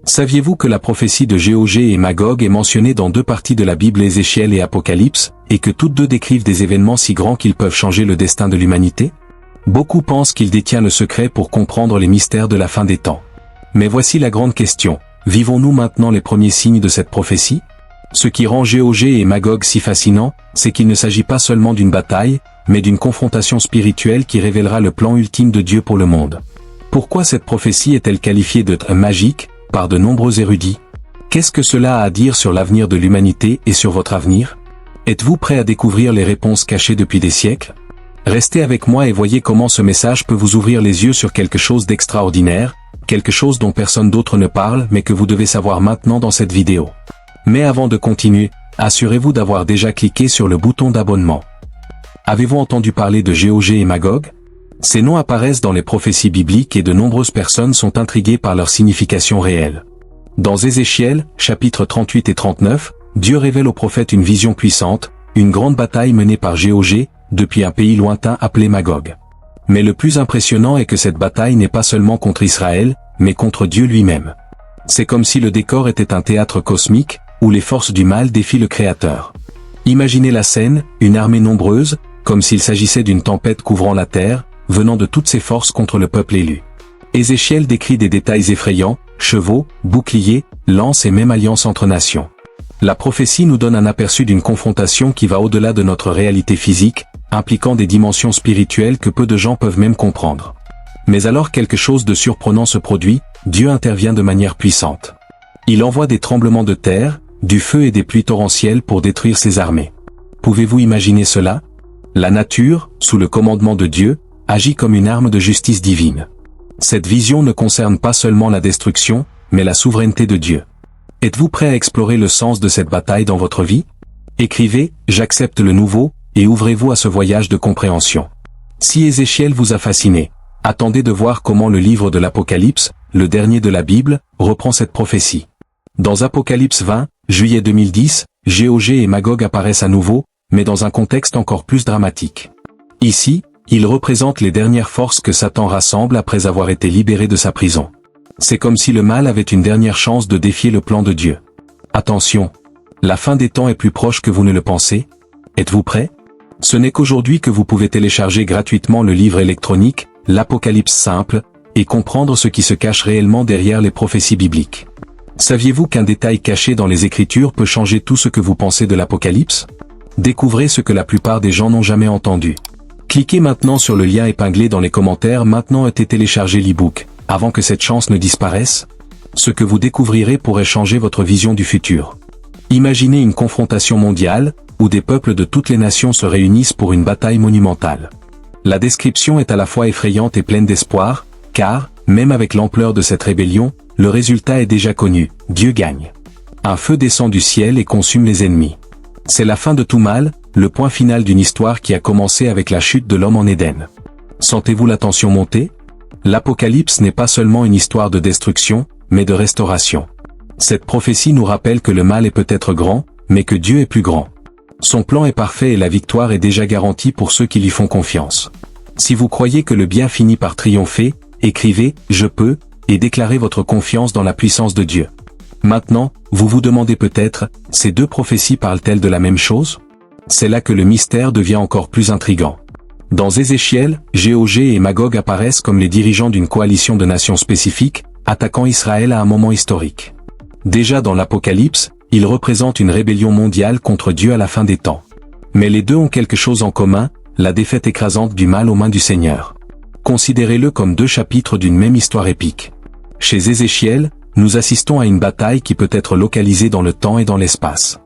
Saviez-vous que la prophétie de Gog et Magog est mentionnée dans deux parties de la Bible, Ézéchiel et Apocalypse, et que toutes deux décrivent des événements si grands qu'ils peuvent changer le destin de l'humanité? Beaucoup pensent qu'il détient le secret pour comprendre les mystères de la fin des temps. Mais voici la grande question, vivons-nous maintenant les premiers signes de cette prophétie? Ce qui rend Gog et Magog si fascinants, c'est qu'il ne s'agit pas seulement d'une bataille, mais d'une confrontation spirituelle qui révélera le plan ultime de Dieu pour le monde. Pourquoi cette prophétie est-elle qualifiée de magique par de nombreux érudits? Qu'est-ce que cela a à dire sur l'avenir de l'humanité et sur votre avenir? Êtes-vous prêt à découvrir les réponses cachées depuis des siècles? Restez avec moi et voyez comment ce message peut vous ouvrir les yeux sur quelque chose d'extraordinaire, quelque chose dont personne d'autre ne parle mais que vous devez savoir maintenant dans cette vidéo. Mais avant de continuer, assurez-vous d'avoir déjà cliqué sur le bouton d'abonnement. Avez-vous entendu parler de Gog et Magog? Ces noms apparaissent dans les prophéties bibliques et de nombreuses personnes sont intriguées par leur signification réelle. Dans Ézéchiel, chapitres 38 et 39, Dieu révèle au prophète une vision puissante, une grande bataille menée par Gog, depuis un pays lointain appelé Magog. Mais le plus impressionnant est que cette bataille n'est pas seulement contre Israël, mais contre Dieu lui-même. C'est comme si le décor était un théâtre cosmique, où les forces du mal défient le Créateur. Imaginez la scène, une armée nombreuse, comme s'il s'agissait d'une tempête couvrant la terre, venant de toutes ses forces contre le peuple élu. Ézéchiel décrit des détails effrayants, chevaux, boucliers, lances et même alliances entre nations. La prophétie nous donne un aperçu d'une confrontation qui va au-delà de notre réalité physique, impliquant des dimensions spirituelles que peu de gens peuvent même comprendre. Mais alors quelque chose de surprenant se produit, Dieu intervient de manière puissante. Il envoie des tremblements de terre, du feu et des pluies torrentielles pour détruire ses armées. Pouvez-vous imaginer cela? La nature, sous le commandement de Dieu, agit comme une arme de justice divine. Cette vision ne concerne pas seulement la destruction, mais la souveraineté de Dieu. Êtes-vous prêt à explorer le sens de cette bataille dans votre vie? Écrivez « J'accepte le nouveau » et ouvrez-vous à ce voyage de compréhension. Si Ézéchiel vous a fasciné, attendez de voir comment le livre de l'Apocalypse, le dernier de la Bible, reprend cette prophétie. Dans Apocalypse 20, juillet 2010, Gog et Magog apparaissent à nouveau, mais dans un contexte encore plus dramatique. Ici, ils représentent les dernières forces que Satan rassemble après avoir été libéré de sa prison. C'est comme si le mal avait une dernière chance de défier le plan de Dieu. Attention, la fin des temps est plus proche que vous ne le pensez. Êtes-vous prêts? Ce n'est qu'aujourd'hui que vous pouvez télécharger gratuitement le livre électronique, l'Apocalypse simple, et comprendre ce qui se cache réellement derrière les prophéties bibliques. Saviez-vous qu'un détail caché dans les Écritures peut changer tout ce que vous pensez de l'Apocalypse? Découvrez ce que la plupart des gens n'ont jamais entendu. Cliquez maintenant sur le lien épinglé dans les commentaires maintenant et téléchargez l'e-book, avant que cette chance ne disparaisse. Ce que vous découvrirez pourrait changer votre vision du futur. Imaginez une confrontation mondiale, où des peuples de toutes les nations se réunissent pour une bataille monumentale. La description est à la fois effrayante et pleine d'espoir, car, même avec l'ampleur de cette rébellion, le résultat est déjà connu, Dieu gagne. Un feu descend du ciel et consume les ennemis. C'est la fin de tout mal, le point final d'une histoire qui a commencé avec la chute de l'homme en Éden. Sentez-vous la tension monter? L'Apocalypse n'est pas seulement une histoire de destruction, mais de restauration. Cette prophétie nous rappelle que le mal est peut-être grand, mais que Dieu est plus grand. Son plan est parfait et la victoire est déjà garantie pour ceux qui lui font confiance. Si vous croyez que le bien finit par triompher, écrivez « Je peux » et déclarez votre confiance dans la puissance de Dieu. Maintenant, vous vous demandez peut-être, ces deux prophéties parlent-elles de la même chose? C'est là que le mystère devient encore plus intrigant. Dans Ézéchiel, Gog et Magog apparaissent comme les dirigeants d'une coalition de nations spécifiques, attaquant Israël à un moment historique. Déjà dans l'Apocalypse, ils représentent une rébellion mondiale contre Dieu à la fin des temps. Mais les deux ont quelque chose en commun, la défaite écrasante du mal aux mains du Seigneur. Considérez-le comme deux chapitres d'une même histoire épique. Chez Ézéchiel, nous assistons à une bataille qui peut être localisée dans le temps et dans l'espace.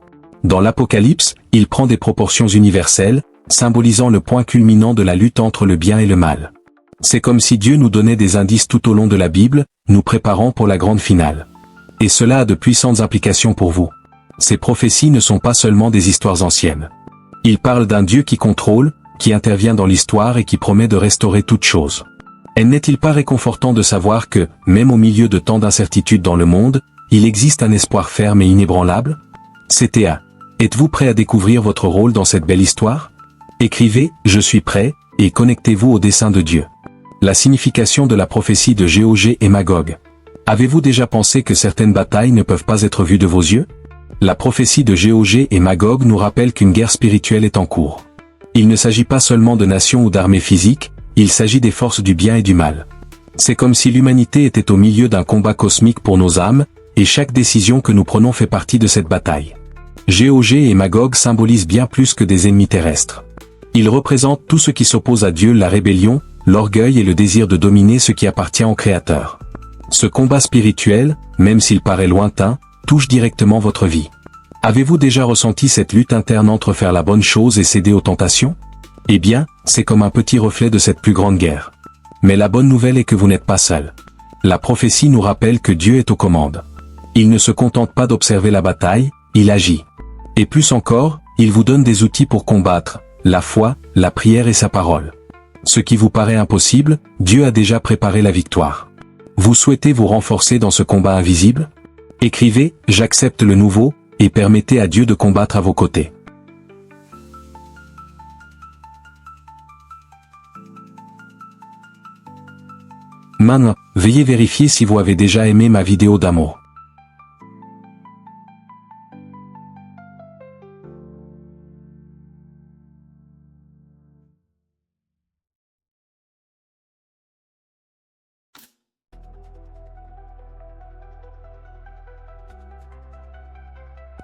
Dans l'Apocalypse, il prend des proportions universelles, symbolisant le point culminant de la lutte entre le bien et le mal. C'est comme si Dieu nous donnait des indices tout au long de la Bible, nous préparant pour la grande finale. Et cela a de puissantes implications pour vous. Ces prophéties ne sont pas seulement des histoires anciennes. Ils parlent d'un Dieu qui contrôle, qui intervient dans l'histoire et qui promet de restaurer toutes choses. Et n'est-il pas réconfortant de savoir que, même au milieu de tant d'incertitudes dans le monde, il existe un espoir ferme et inébranlable? C'était à. Êtes-vous prêt à découvrir votre rôle dans cette belle histoire? Écrivez « Je suis prêt » et connectez-vous au dessein de Dieu. La signification de la prophétie de Gog et Magog. Avez-vous déjà pensé que certaines batailles ne peuvent pas être vues de vos yeux? La prophétie de Gog et Magog nous rappelle qu'une guerre spirituelle est en cours. Il ne s'agit pas seulement de nations ou d'armées physiques, il s'agit des forces du bien et du mal. C'est comme si l'humanité était au milieu d'un combat cosmique pour nos âmes, et chaque décision que nous prenons fait partie de cette bataille. Gog et Magog symbolisent bien plus que des ennemis terrestres. Ils représentent tout ce qui s'oppose à Dieu, la rébellion, l'orgueil et le désir de dominer ce qui appartient au Créateur. Ce combat spirituel, même s'il paraît lointain, touche directement votre vie. Avez-vous déjà ressenti cette lutte interne entre faire la bonne chose et céder aux tentations? Eh bien, c'est comme un petit reflet de cette plus grande guerre. Mais la bonne nouvelle est que vous n'êtes pas seul. La prophétie nous rappelle que Dieu est aux commandes. Il ne se contente pas d'observer la bataille, il agit. Et plus encore, il vous donne des outils pour combattre, la foi, la prière et sa parole. Ce qui vous paraît impossible, Dieu a déjà préparé la victoire. Vous souhaitez vous renforcer dans ce combat invisible? Écrivez « J'accepte le nouveau » et permettez à Dieu de combattre à vos côtés. Maintenant, veuillez vérifier si vous avez déjà aimé ma vidéo d'amour.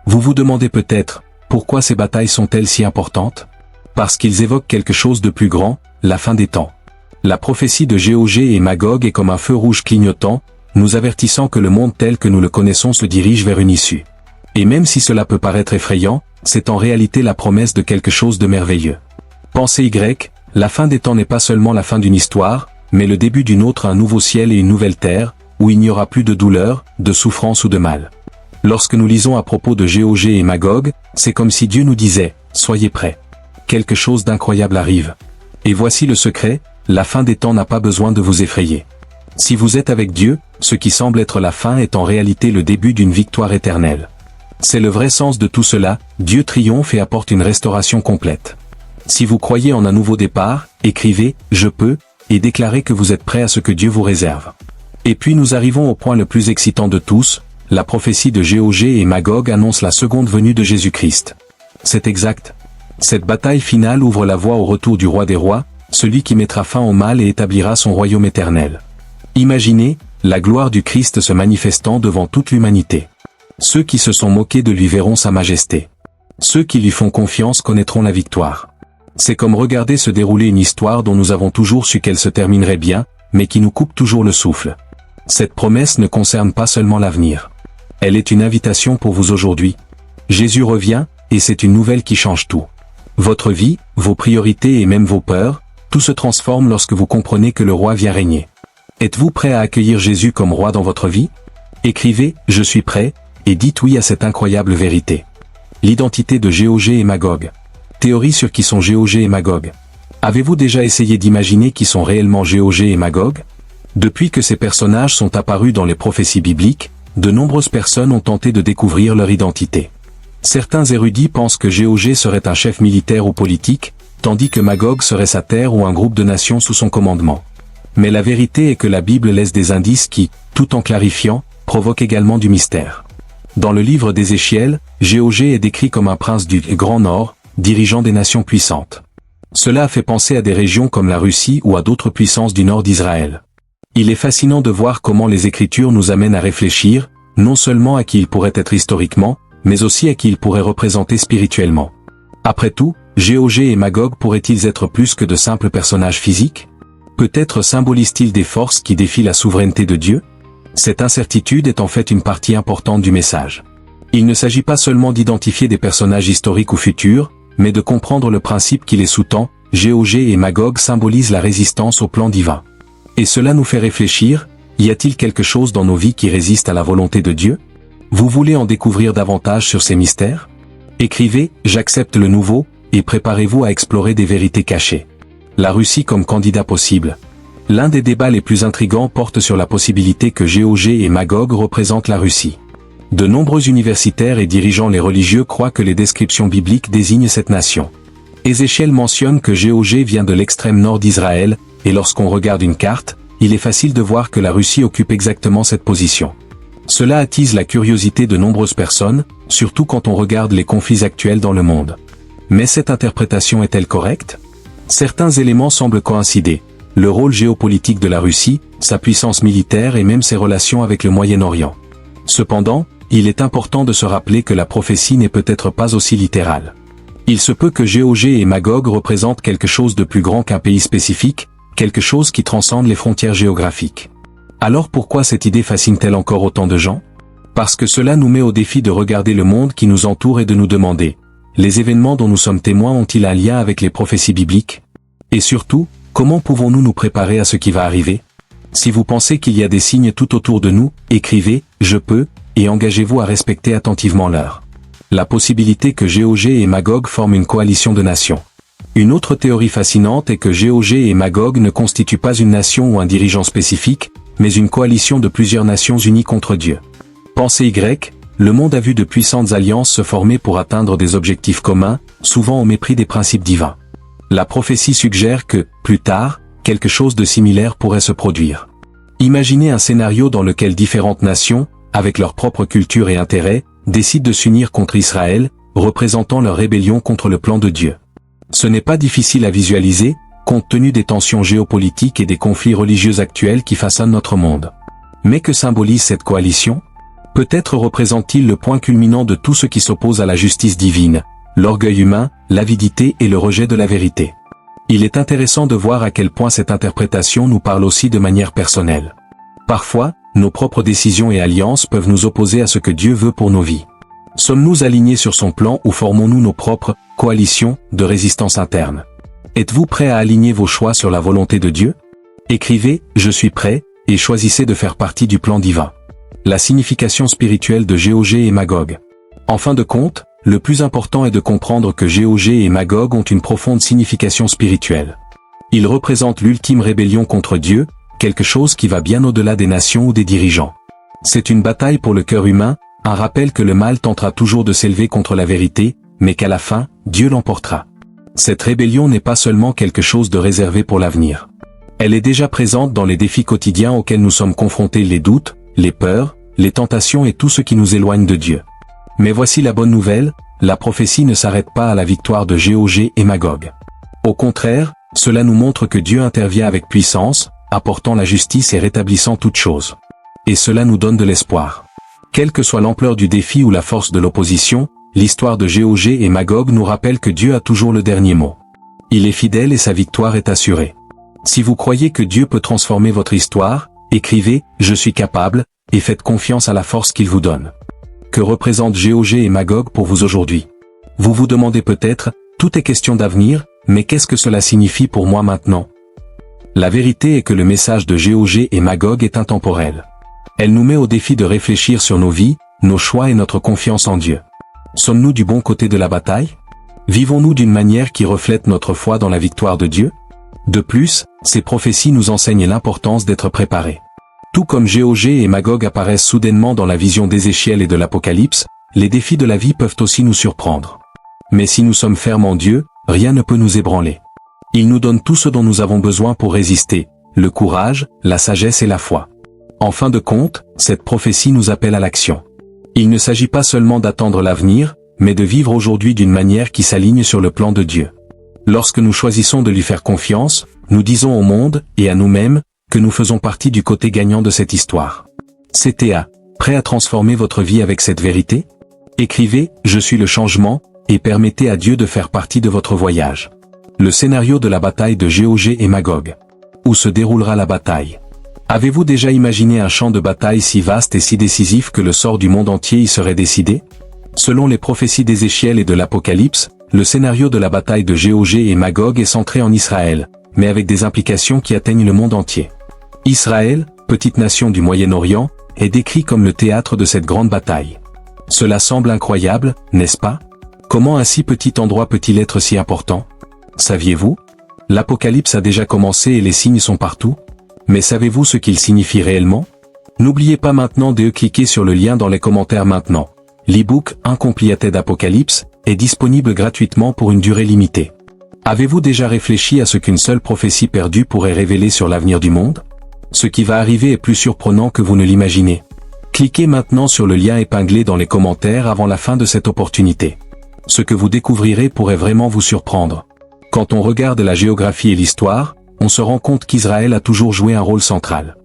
Vous vous demandez peut-être, pourquoi ces batailles sont-elles si importantes? Parce qu'ils évoquent quelque chose de plus grand, la fin des temps. La prophétie de Gog et Magog est comme un feu rouge clignotant, nous avertissant que le monde tel que nous le connaissons se dirige vers une issue. Et même si cela peut paraître effrayant, c'est en réalité la promesse de quelque chose de merveilleux. Pensez Y, la fin des temps n'est pas seulement la fin d'une histoire, mais le début d'une autre, un nouveau ciel et une nouvelle terre, où il n'y aura plus de douleur, de souffrance ou de mal. Lorsque nous lisons à propos de Gog et Magog, c'est comme si Dieu nous disait, soyez prêts. Quelque chose d'incroyable arrive. Et voici le secret, la fin des temps n'a pas besoin de vous effrayer. Si vous êtes avec Dieu, ce qui semble être la fin est en réalité le début d'une victoire éternelle. C'est le vrai sens de tout cela, Dieu triomphe et apporte une restauration complète. Si vous croyez en un nouveau départ, écrivez « Je peux » et déclarez que vous êtes prêt à ce que Dieu vous réserve. Et puis nous arrivons au point le plus excitant de tous, la prophétie de Gog et Magog annonce la seconde venue de Jésus-Christ. C'est exact. Cette bataille finale ouvre la voie au retour du roi des rois, celui qui mettra fin au mal et établira son royaume éternel. Imaginez, la gloire du Christ se manifestant devant toute l'humanité. Ceux qui se sont moqués de lui verront sa majesté. Ceux qui lui font confiance connaîtront la victoire. C'est comme regarder se dérouler une histoire dont nous avons toujours su qu'elle se terminerait bien, mais qui nous coupe toujours le souffle. Cette promesse ne concerne pas seulement l'avenir. Elle est une invitation pour vous aujourd'hui. Jésus revient, et c'est une nouvelle qui change tout. Votre vie, vos priorités et même vos peurs, tout se transforme lorsque vous comprenez que le roi vient régner. Êtes-vous prêt à accueillir Jésus comme roi dans votre vie? Écrivez « Je suis prêt » et dites oui à cette incroyable vérité. L'identité de Gog et Magog. Théorie sur qui sont Gog et Magog. Avez-vous déjà essayé d'imaginer qui sont réellement Gog et Magog? Depuis que ces personnages sont apparus dans les prophéties bibliques, de nombreuses personnes ont tenté de découvrir leur identité. Certains érudits pensent que Gog serait un chef militaire ou politique, tandis que Magog serait sa terre ou un groupe de nations sous son commandement. Mais la vérité est que la Bible laisse des indices qui, tout en clarifiant, provoquent également du mystère. Dans le livre d'Ézéchiel, Gog est décrit comme un prince du Grand Nord, dirigeant des nations puissantes. Cela a fait penser à des régions comme la Russie ou à d'autres puissances du nord d'Israël. Il est fascinant de voir comment les Écritures nous amènent à réfléchir, non seulement à qui il pourrait être historiquement, mais aussi à qui il pourrait représenter spirituellement. Après tout, Gog et Magog pourraient-ils être plus que de simples personnages physiques? Peut-être symbolisent-ils des forces qui défient la souveraineté de Dieu? Cette incertitude est en fait une partie importante du message. Il ne s'agit pas seulement d'identifier des personnages historiques ou futurs, mais de comprendre le principe qui les sous-tend. Gog et Magog symbolisent la résistance au plan divin. Et cela nous fait réfléchir, y a-t-il quelque chose dans nos vies qui résiste à la volonté de Dieu? Vous voulez en découvrir davantage sur ces mystères? Écrivez « J'accepte le nouveau » et préparez-vous à explorer des vérités cachées. La Russie comme candidat possible. L'un des débats les plus intrigants porte sur la possibilité que Gog et Magog représentent la Russie. De nombreux universitaires et dirigeants les religieux croient que les descriptions bibliques désignent cette nation. Ézéchiel mentionne que Gog vient de l'extrême nord d'Israël, et lorsqu'on regarde une carte, il est facile de voir que la Russie occupe exactement cette position. Cela attise la curiosité de nombreuses personnes, surtout quand on regarde les conflits actuels dans le monde. Mais cette interprétation est-elle correcte? Certains éléments semblent coïncider. Le rôle géopolitique de la Russie, sa puissance militaire et même ses relations avec le Moyen-Orient. Cependant, il est important de se rappeler que la prophétie n'est peut-être pas aussi littérale. Il se peut que Gog et Magog représentent quelque chose de plus grand qu'un pays spécifique, quelque chose qui transcende les frontières géographiques. Alors pourquoi cette idée fascine-t-elle encore autant de gens? Parce que cela nous met au défi de regarder le monde qui nous entoure et de nous demander, les événements dont nous sommes témoins ont-ils un lien avec les prophéties bibliques? Et surtout, comment pouvons-nous nous préparer à ce qui va arriver? Si vous pensez qu'il y a des signes tout autour de nous, écrivez « Je peux » et engagez-vous à respecter attentivement l'heure. La possibilité que Gog et Magog forment une coalition de nations. Une autre théorie fascinante est que Gog et Magog ne constituent pas une nation ou un dirigeant spécifique, mais une coalition de plusieurs nations unies contre Dieu. Pensée Y, le monde a vu de puissantes alliances se former pour atteindre des objectifs communs, souvent au mépris des principes divins. La prophétie suggère que, plus tard, quelque chose de similaire pourrait se produire. Imaginez un scénario dans lequel différentes nations, avec leur propre culture et intérêts, décident de s'unir contre Israël, représentant leur rébellion contre le plan de Dieu. Ce n'est pas difficile à visualiser, compte tenu des tensions géopolitiques et des conflits religieux actuels qui façonnent notre monde. Mais que symbolise cette coalition? Peut-être représente-t-il le point culminant de tout ce qui s'oppose à la justice divine, l'orgueil humain, l'avidité et le rejet de la vérité. Il est intéressant de voir à quel point cette interprétation nous parle aussi de manière personnelle. Parfois, nos propres décisions et alliances peuvent nous opposer à ce que Dieu veut pour nos vies. Sommes-nous alignés sur son plan ou formons-nous nos propres coalitions de résistance interne? Êtes-vous prêt à aligner vos choix sur la volonté de Dieu? Écrivez « Je suis prêt » et choisissez de faire partie du plan divin. La signification spirituelle de Gog et Magog. En fin de compte, le plus important est de comprendre que Gog et Magog ont une profonde signification spirituelle. Ils représentent l'ultime rébellion contre Dieu, quelque chose qui va bien au-delà des nations ou des dirigeants. C'est une bataille pour le cœur humain, un rappel que le mal tentera toujours de s'élever contre la vérité, mais qu'à la fin, Dieu l'emportera. Cette rébellion n'est pas seulement quelque chose de réservé pour l'avenir. Elle est déjà présente dans les défis quotidiens auxquels nous sommes confrontés, les doutes, les peurs, les tentations et tout ce qui nous éloigne de Dieu. Mais voici la bonne nouvelle, la prophétie ne s'arrête pas à la victoire de Gog et Magog. Au contraire, cela nous montre que Dieu intervient avec puissance, apportant la justice et rétablissant toutes choses. Et cela nous donne de l'espoir. Quelle que soit l'ampleur du défi ou la force de l'opposition, l'histoire de Gog et Magog nous rappelle que Dieu a toujours le dernier mot. Il est fidèle et sa victoire est assurée. Si vous croyez que Dieu peut transformer votre histoire, écrivez « Je suis capable » et faites confiance à la force qu'il vous donne. Que représentent Gog et Magog pour vous aujourd'hui? Vous vous demandez peut-être, tout est question d'avenir, mais qu'est-ce que cela signifie pour moi maintenant? La vérité est que le message de Gog et Magog est intemporel. Elle nous met au défi de réfléchir sur nos vies, nos choix et notre confiance en Dieu. Sommes-nous du bon côté de la bataille? Vivons-nous d'une manière qui reflète notre foi dans la victoire de Dieu? De plus, ces prophéties nous enseignent l'importance d'être préparés. Tout comme Gog et Magog apparaissent soudainement dans la vision d'Ézéchiel et de l'Apocalypse, les défis de la vie peuvent aussi nous surprendre. Mais si nous sommes fermes en Dieu, rien ne peut nous ébranler. Il nous donne tout ce dont nous avons besoin pour résister, le courage, la sagesse et la foi. En fin de compte, cette prophétie nous appelle à l'action. Il ne s'agit pas seulement d'attendre l'avenir, mais de vivre aujourd'hui d'une manière qui s'aligne sur le plan de Dieu. Lorsque nous choisissons de lui faire confiance, nous disons au monde, et à nous-mêmes, que nous faisons partie du côté gagnant de cette histoire. CTA, prêt à transformer votre vie avec cette vérité? Écrivez « Je suis le changement » et permettez à Dieu de faire partie de votre voyage. Le scénario de la bataille de Gog et Magog. Où se déroulera la bataille? Avez-vous déjà imaginé un champ de bataille si vaste et si décisif que le sort du monde entier y serait décidé? Selon les prophéties d'Ézéchiel et de l'Apocalypse, le scénario de la bataille de Gog et Magog est centré en Israël, mais avec des implications qui atteignent le monde entier. Israël, petite nation du Moyen-Orient, est décrit comme le théâtre de cette grande bataille. Cela semble incroyable, n'est-ce pas? Comment un si petit endroit peut-il être si important? Saviez-vous? L'Apocalypse a déjà commencé et les signes sont partout. Mais savez-vous ce qu'il signifie réellement? N'oubliez pas maintenant de cliquer sur le lien dans les commentaires maintenant. L'e-book Uncompleted Apocalypse est disponible gratuitement pour une durée limitée. Avez-vous déjà réfléchi à ce qu'une seule prophétie perdue pourrait révéler sur l'avenir du monde? Ce qui va arriver est plus surprenant que vous ne l'imaginez. Cliquez maintenant sur le lien épinglé dans les commentaires avant la fin de cette opportunité. Ce que vous découvrirez pourrait vraiment vous surprendre. Quand on regarde la géographie et l'histoire, on se rend compte qu'Israël a toujours joué un rôle central.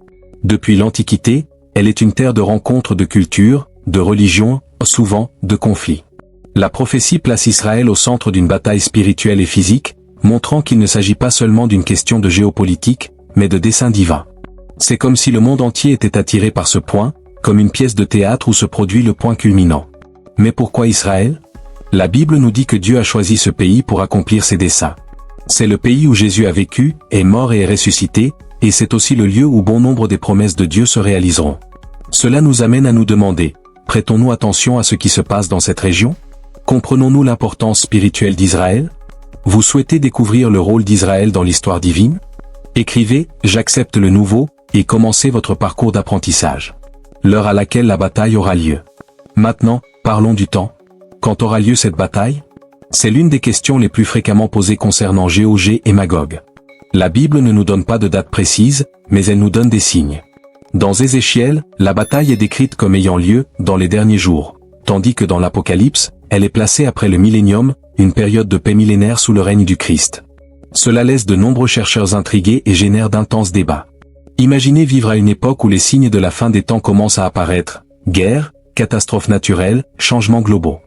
Depuis l'Antiquité, elle est une terre de rencontres de cultures, de religions, souvent, de conflits. La prophétie place Israël au centre d'une bataille spirituelle et physique, montrant qu'il ne s'agit pas seulement d'une question de géopolitique, mais de dessein divin. C'est comme si le monde entier était attiré par ce point, comme une pièce de théâtre où se produit le point culminant. Mais pourquoi Israël? La Bible nous dit que Dieu a choisi ce pays pour accomplir ses desseins. C'est le pays où Jésus a vécu, est mort et est ressuscité, et c'est aussi le lieu où bon nombre des promesses de Dieu se réaliseront. Cela nous amène à nous demander, prêtons-nous attention à ce qui se passe dans cette région? Comprenons-nous l'importance spirituelle d'Israël? Vous souhaitez découvrir le rôle d'Israël dans l'histoire divine? Écrivez « J'accepte le nouveau » et commencez votre parcours d'apprentissage. L'heure à laquelle la bataille aura lieu. Maintenant, parlons du temps. Quand aura lieu cette bataille? C'est l'une des questions les plus fréquemment posées concernant Gog et Magog. La Bible ne nous donne pas de date précise, mais elle nous donne des signes. Dans Ézéchiel, la bataille est décrite comme ayant lieu dans les derniers jours, tandis que dans l'Apocalypse, elle est placée après le millénium, une période de paix millénaire sous le règne du Christ. Cela laisse de nombreux chercheurs intrigués et génère d'intenses débats. Imaginez vivre à une époque où les signes de la fin des temps commencent à apparaître, guerre, catastrophes naturelles, changements globaux.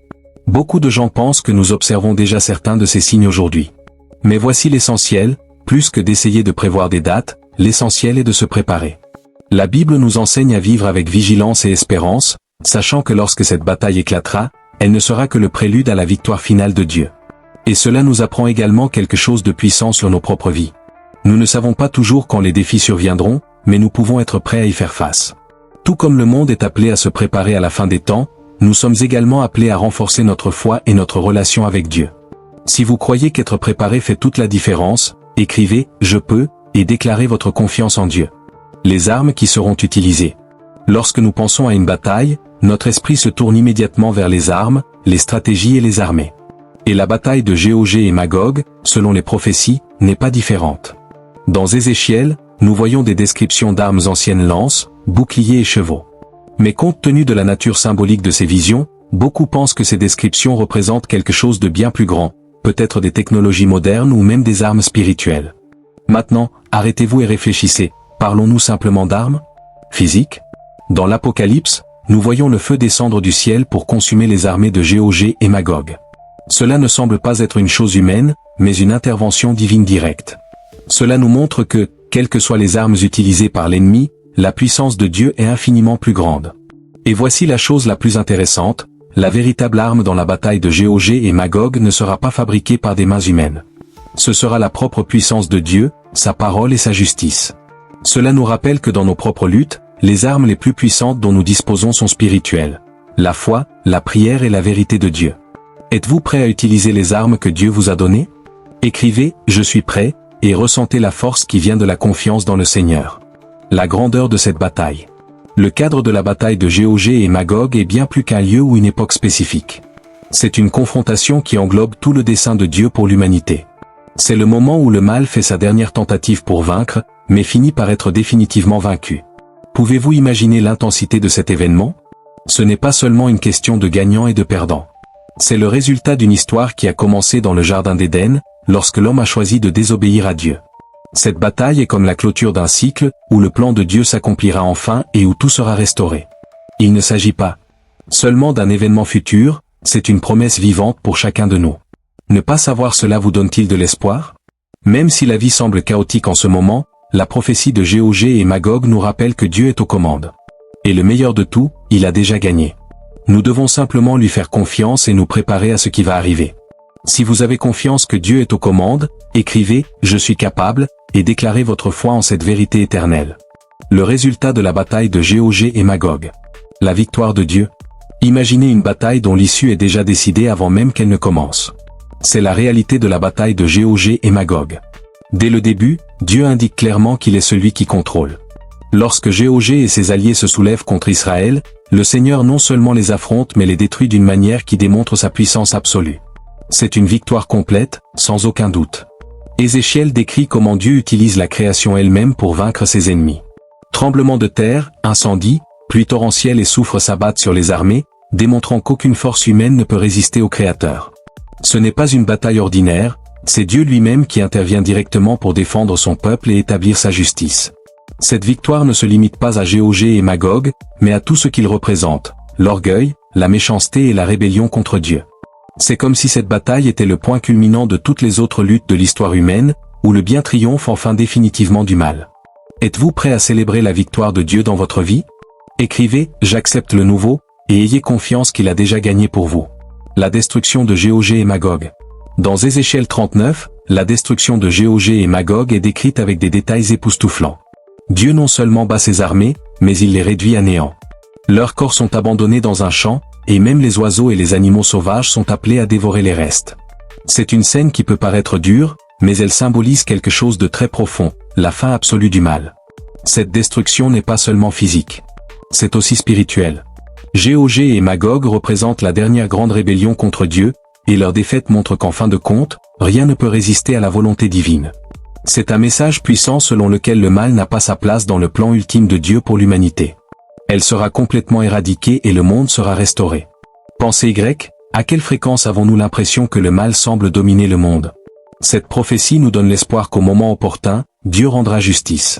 Beaucoup de gens pensent que nous observons déjà certains de ces signes aujourd'hui. Mais voici l'essentiel, plus que d'essayer de prévoir des dates, l'essentiel est de se préparer. La Bible nous enseigne à vivre avec vigilance et espérance, sachant que lorsque cette bataille éclatera, elle ne sera que le prélude à la victoire finale de Dieu. Et cela nous apprend également quelque chose de puissant sur nos propres vies. Nous ne savons pas toujours quand les défis surviendront, mais nous pouvons être prêts à y faire face. Tout comme le monde est appelé à se préparer à la fin des temps, nous sommes également appelés à renforcer notre foi et notre relation avec Dieu. Si vous croyez qu'être préparé fait toute la différence, écrivez « Je peux » et déclarez votre confiance en Dieu. Les armes qui seront utilisées. Lorsque nous pensons à une bataille, notre esprit se tourne immédiatement vers les armes, les stratégies et les armées. Et la bataille de Gog et Magog, selon les prophéties, n'est pas différente. Dans Ézéchiel, nous voyons des descriptions d'armes anciennes lances, boucliers et chevaux. Mais compte tenu de la nature symbolique de ces visions, beaucoup pensent que ces descriptions représentent quelque chose de bien plus grand, peut-être des technologies modernes ou même des armes spirituelles. Maintenant, arrêtez-vous et réfléchissez, parlons-nous simplement d'armes physiques? Dans l'Apocalypse, nous voyons le feu descendre du ciel pour consumer les armées de Gog et Magog. Cela ne semble pas être une chose humaine, mais une intervention divine directe. Cela nous montre que, quelles que soient les armes utilisées par l'ennemi, la puissance de Dieu est infiniment plus grande. Et voici la chose la plus intéressante, la véritable arme dans la bataille de Gog et Magog ne sera pas fabriquée par des mains humaines. Ce sera la propre puissance de Dieu, sa parole et sa justice. Cela nous rappelle que dans nos propres luttes, les armes les plus puissantes dont nous disposons sont spirituelles. La foi, la prière et la vérité de Dieu. Êtes-vous prêt à utiliser les armes que Dieu vous a données? Écrivez « Je suis prêt » et ressentez la force qui vient de la confiance dans le Seigneur. La grandeur de cette bataille. Le cadre de la bataille de Gog et Magog est bien plus qu'un lieu ou une époque spécifique. C'est une confrontation qui englobe tout le dessein de Dieu pour l'humanité. C'est le moment où le mal fait sa dernière tentative pour vaincre, mais finit par être définitivement vaincu. Pouvez-vous imaginer l'intensité de cet événement? Ce n'est pas seulement une question de gagnant et de perdant. C'est le résultat d'une histoire qui a commencé dans le Jardin d'Éden, lorsque l'homme a choisi de désobéir à Dieu. Cette bataille est comme la clôture d'un cycle, où le plan de Dieu s'accomplira enfin et où tout sera restauré. Il ne s'agit pas seulement d'un événement futur, c'est une promesse vivante pour chacun de nous. Ne pas savoir cela vous donne-t-il de l'espoir? Même si la vie semble chaotique en ce moment, la prophétie de Gog et Magog nous rappelle que Dieu est aux commandes. Et le meilleur de tout, il a déjà gagné. Nous devons simplement lui faire confiance et nous préparer à ce qui va arriver. Si vous avez confiance que Dieu est aux commandes, écrivez « Je suis capable » et déclarez votre foi en cette vérité éternelle. Le résultat de la bataille de Gog et Magog. La victoire de Dieu. Imaginez une bataille dont l'issue est déjà décidée avant même qu'elle ne commence. C'est la réalité de la bataille de Gog et Magog. Dès le début, Dieu indique clairement qu'il est celui qui contrôle. Lorsque Gog et ses alliés se soulèvent contre Israël, le Seigneur non seulement les affronte mais les détruit d'une manière qui démontre sa puissance absolue. C'est une victoire complète, sans aucun doute. Ézéchiel décrit comment Dieu utilise la création elle-même pour vaincre ses ennemis. Tremblements de terre, incendies, pluies torrentielles et soufre s'abattent sur les armées, démontrant qu'aucune force humaine ne peut résister au Créateur. Ce n'est pas une bataille ordinaire, c'est Dieu lui-même qui intervient directement pour défendre son peuple et établir sa justice. Cette victoire ne se limite pas à Gog et Magog, mais à tout ce qu'il représente, l'orgueil, la méchanceté et la rébellion contre Dieu. C'est comme si cette bataille était le point culminant de toutes les autres luttes de l'histoire humaine, où le bien triomphe enfin définitivement du mal. Êtes-vous prêt à célébrer la victoire de Dieu dans votre vie? Écrivez « J'accepte le nouveau » et ayez confiance qu'il a déjà gagné pour vous. La destruction de Gog et Magog. Dans Ézéchiel 39, la destruction de Gog et Magog est décrite avec des détails époustouflants. Dieu non seulement bat ses armées, mais il les réduit à néant. Leurs corps sont abandonnés dans un champ, et même les oiseaux et les animaux sauvages sont appelés à dévorer les restes. C'est une scène qui peut paraître dure, mais elle symbolise quelque chose de très profond, la fin absolue du mal. Cette destruction n'est pas seulement physique. C'est aussi spirituel. Gog et Magog représentent la dernière grande rébellion contre Dieu, et leur défaite montre qu'en fin de compte, rien ne peut résister à la volonté divine. C'est un message puissant selon lequel le mal n'a pas sa place dans le plan ultime de Dieu pour l'humanité. Elle sera complètement éradiquée et le monde sera restauré. Pensée Y, à quelle fréquence avons-nous l'impression que le mal semble dominer le monde? Cette prophétie nous donne l'espoir qu'au moment opportun, Dieu rendra justice.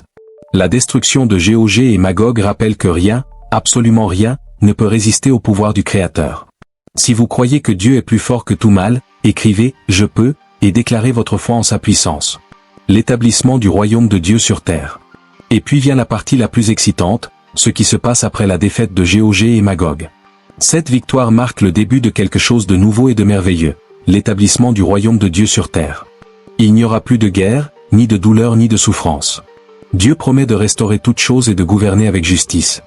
La destruction de Gog et Magog rappelle que rien, absolument rien, ne peut résister au pouvoir du Créateur. Si vous croyez que Dieu est plus fort que tout mal, écrivez « Je peux » et déclarez votre foi en sa puissance. L'établissement du royaume de Dieu sur terre. Et puis vient la partie la plus excitante, ce qui se passe après la défaite de Gog et Magog. Cette victoire marque le début de quelque chose de nouveau et de merveilleux, l'établissement du royaume de Dieu sur terre. Il n'y aura plus de guerre, ni de douleur ni de souffrance. Dieu promet de restaurer toutes choses et de gouverner avec justice.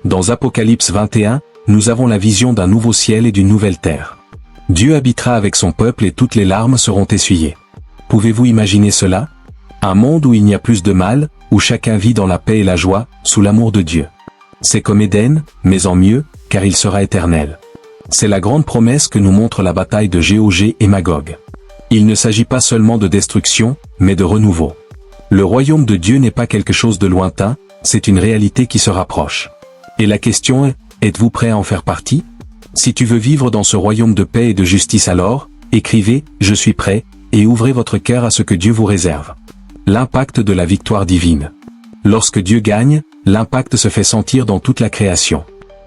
Dans Apocalypse 21, nous avons la vision d'un nouveau ciel et d'une nouvelle terre. Dieu habitera avec son peuple et toutes les larmes seront essuyées. Pouvez-vous imaginer cela? Un monde où il n'y a plus de mal, où chacun vit dans la paix et la joie, sous l'amour de Dieu. C'est comme Éden, mais en mieux, car il sera éternel. C'est la grande promesse que nous montre la bataille de Gog et Magog. Il ne s'agit pas seulement de destruction, mais de renouveau. Le royaume de Dieu n'est pas quelque chose de lointain, c'est une réalité qui se rapproche. Et la question est, êtes-vous prêt à en faire partie? Si tu veux vivre dans ce royaume de paix et de justice alors, écrivez « Je suis prêt » et ouvrez votre cœur à ce que Dieu vous réserve. L'impact de la victoire divine. Lorsque Dieu gagne, l'impact se fait sentir dans toute la création.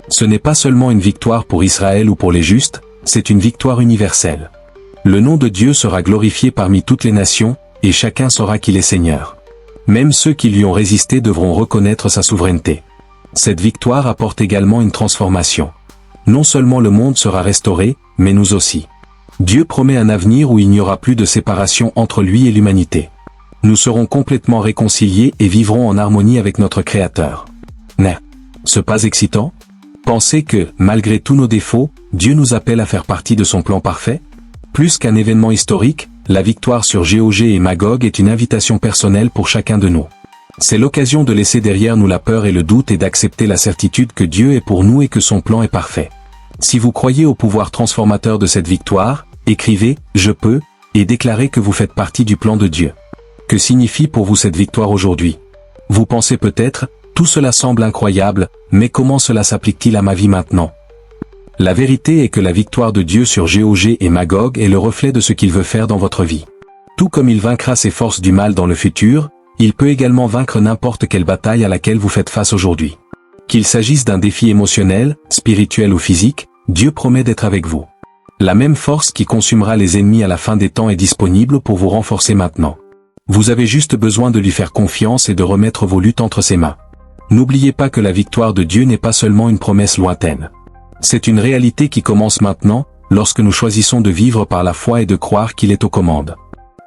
Ce n'est pas seulement une victoire pour Israël ou pour les justes, c'est une victoire universelle. Le nom de Dieu sera glorifié parmi toutes les nations, et chacun saura qu'il est Seigneur. Même ceux qui lui ont résisté devront reconnaître sa souveraineté. Cette victoire apporte également une transformation. Non seulement le monde sera restauré, mais nous aussi. Dieu promet un avenir où il n'y aura plus de séparation entre lui et l'humanité. Nous serons complètement réconciliés et vivrons en harmonie avec notre Créateur. Ce pas excitant? Pensez que, malgré tous nos défauts, Dieu nous appelle à faire partie de son plan parfait? Plus qu'un événement historique, la victoire sur Gog et Magog est une invitation personnelle pour chacun de nous. C'est l'occasion de laisser derrière nous la peur et le doute et d'accepter la certitude que Dieu est pour nous et que son plan est parfait. Si vous croyez au pouvoir transformateur de cette victoire, écrivez « Je peux » et déclarez que vous faites partie du plan de Dieu. Que signifie pour vous cette victoire aujourd'hui? Vous pensez peut-être, tout cela semble incroyable, mais comment cela s'applique-t-il à ma vie maintenant? La vérité est que la victoire de Dieu sur Gog et Magog est le reflet de ce qu'il veut faire dans votre vie. Tout comme il vaincra ses forces du mal dans le futur, il peut également vaincre n'importe quelle bataille à laquelle vous faites face aujourd'hui. Qu'il s'agisse d'un défi émotionnel, spirituel ou physique, Dieu promet d'être avec vous. La même force qui consumera les ennemis à la fin des temps est disponible pour vous renforcer maintenant. Vous avez juste besoin de lui faire confiance et de remettre vos luttes entre ses mains. N'oubliez pas que la victoire de Dieu n'est pas seulement une promesse lointaine. C'est une réalité qui commence maintenant, lorsque nous choisissons de vivre par la foi et de croire qu'il est aux commandes.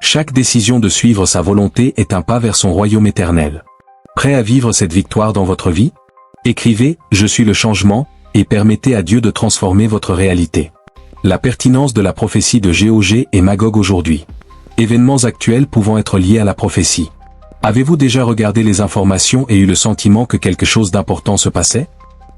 Chaque décision de suivre sa volonté est un pas vers son royaume éternel. Prêt à vivre cette victoire dans votre vie? Écrivez « Je suis le changement » et permettez à Dieu de transformer votre réalité. La pertinence de la prophétie de Gog et Magog aujourd'hui. Événements actuels pouvant être liés à la prophétie. Avez-vous déjà regardé les informations et eu le sentiment que quelque chose d'important se passait?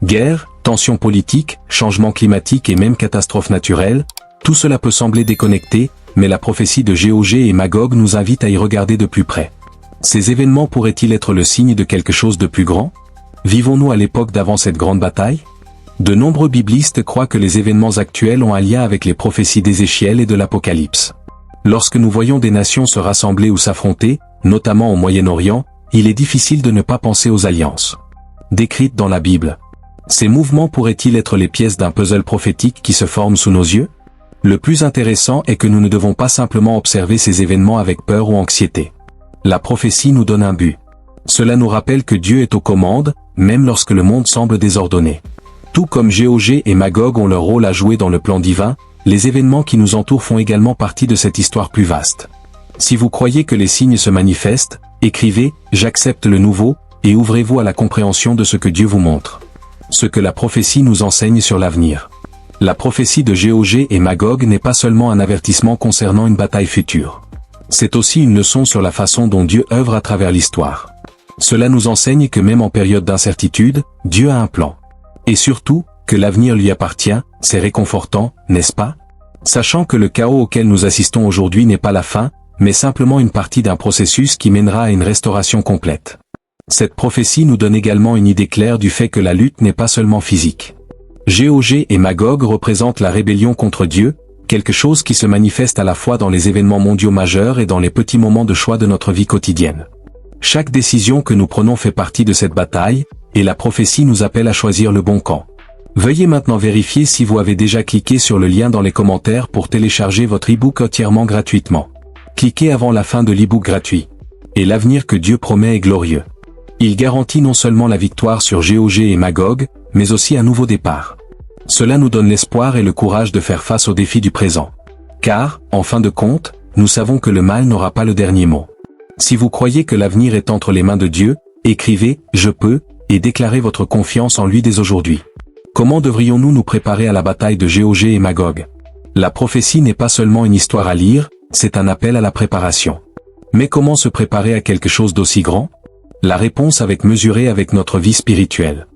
Guerre, tensions politiques, changements climatiques et même catastrophes naturelles, tout cela peut sembler déconnecté, mais la prophétie de Gog et Magog nous invite à y regarder de plus près. Ces événements pourraient-ils être le signe de quelque chose de plus grand? Vivons-nous à l'époque d'avant cette grande bataille? De nombreux biblistes croient que les événements actuels ont un lien avec les prophéties d'Ézéchiel et de l'Apocalypse. Lorsque nous voyons des nations se rassembler ou s'affronter, notamment au Moyen-Orient, il est difficile de ne pas penser aux alliances décrites dans la Bible. Ces mouvements pourraient-ils être les pièces d'un puzzle prophétique qui se forme sous nos yeux? Le plus intéressant est que nous ne devons pas simplement observer ces événements avec peur ou anxiété. La prophétie nous donne un but. Cela nous rappelle que Dieu est aux commandes, même lorsque le monde semble désordonné. Tout comme Gog et Magog ont leur rôle à jouer dans le plan divin, les événements qui nous entourent font également partie de cette histoire plus vaste. Si vous croyez que les signes se manifestent, écrivez « J'accepte le nouveau » et ouvrez-vous à la compréhension de ce que Dieu vous montre. Ce que la prophétie nous enseigne sur l'avenir. La prophétie de Gog et Magog n'est pas seulement un avertissement concernant une bataille future. C'est aussi une leçon sur la façon dont Dieu œuvre à travers l'histoire. Cela nous enseigne que même en période d'incertitude, Dieu a un plan. Et surtout, que l'avenir lui appartient, c'est réconfortant, n'est-ce pas? Sachant que le chaos auquel nous assistons aujourd'hui n'est pas la fin, mais simplement une partie d'un processus qui mènera à une restauration complète. Cette prophétie nous donne également une idée claire du fait que la lutte n'est pas seulement physique. Gog et Magog représentent la rébellion contre Dieu, quelque chose qui se manifeste à la fois dans les événements mondiaux majeurs et dans les petits moments de choix de notre vie quotidienne. Chaque décision que nous prenons fait partie de cette bataille, et la prophétie nous appelle à choisir le bon camp. Veuillez maintenant vérifier si vous avez déjà cliqué sur le lien dans les commentaires pour télécharger votre e-book entièrement gratuitement. Cliquez avant la fin de l'e-book gratuit. Et l'avenir que Dieu promet est glorieux. Il garantit non seulement la victoire sur Gog et Magog, mais aussi un nouveau départ. Cela nous donne l'espoir et le courage de faire face aux défis du présent. Car, en fin de compte, nous savons que le mal n'aura pas le dernier mot. Si vous croyez que l'avenir est entre les mains de Dieu, écrivez « Je peux » et déclarez votre confiance en lui dès aujourd'hui. Comment devrions-nous nous préparer à la bataille de Gog et Magog? La prophétie n'est pas seulement une histoire à lire, c'est un appel à la préparation. Mais comment se préparer à quelque chose d'aussi grand? La réponse avec mesurer avec notre vie spirituelle.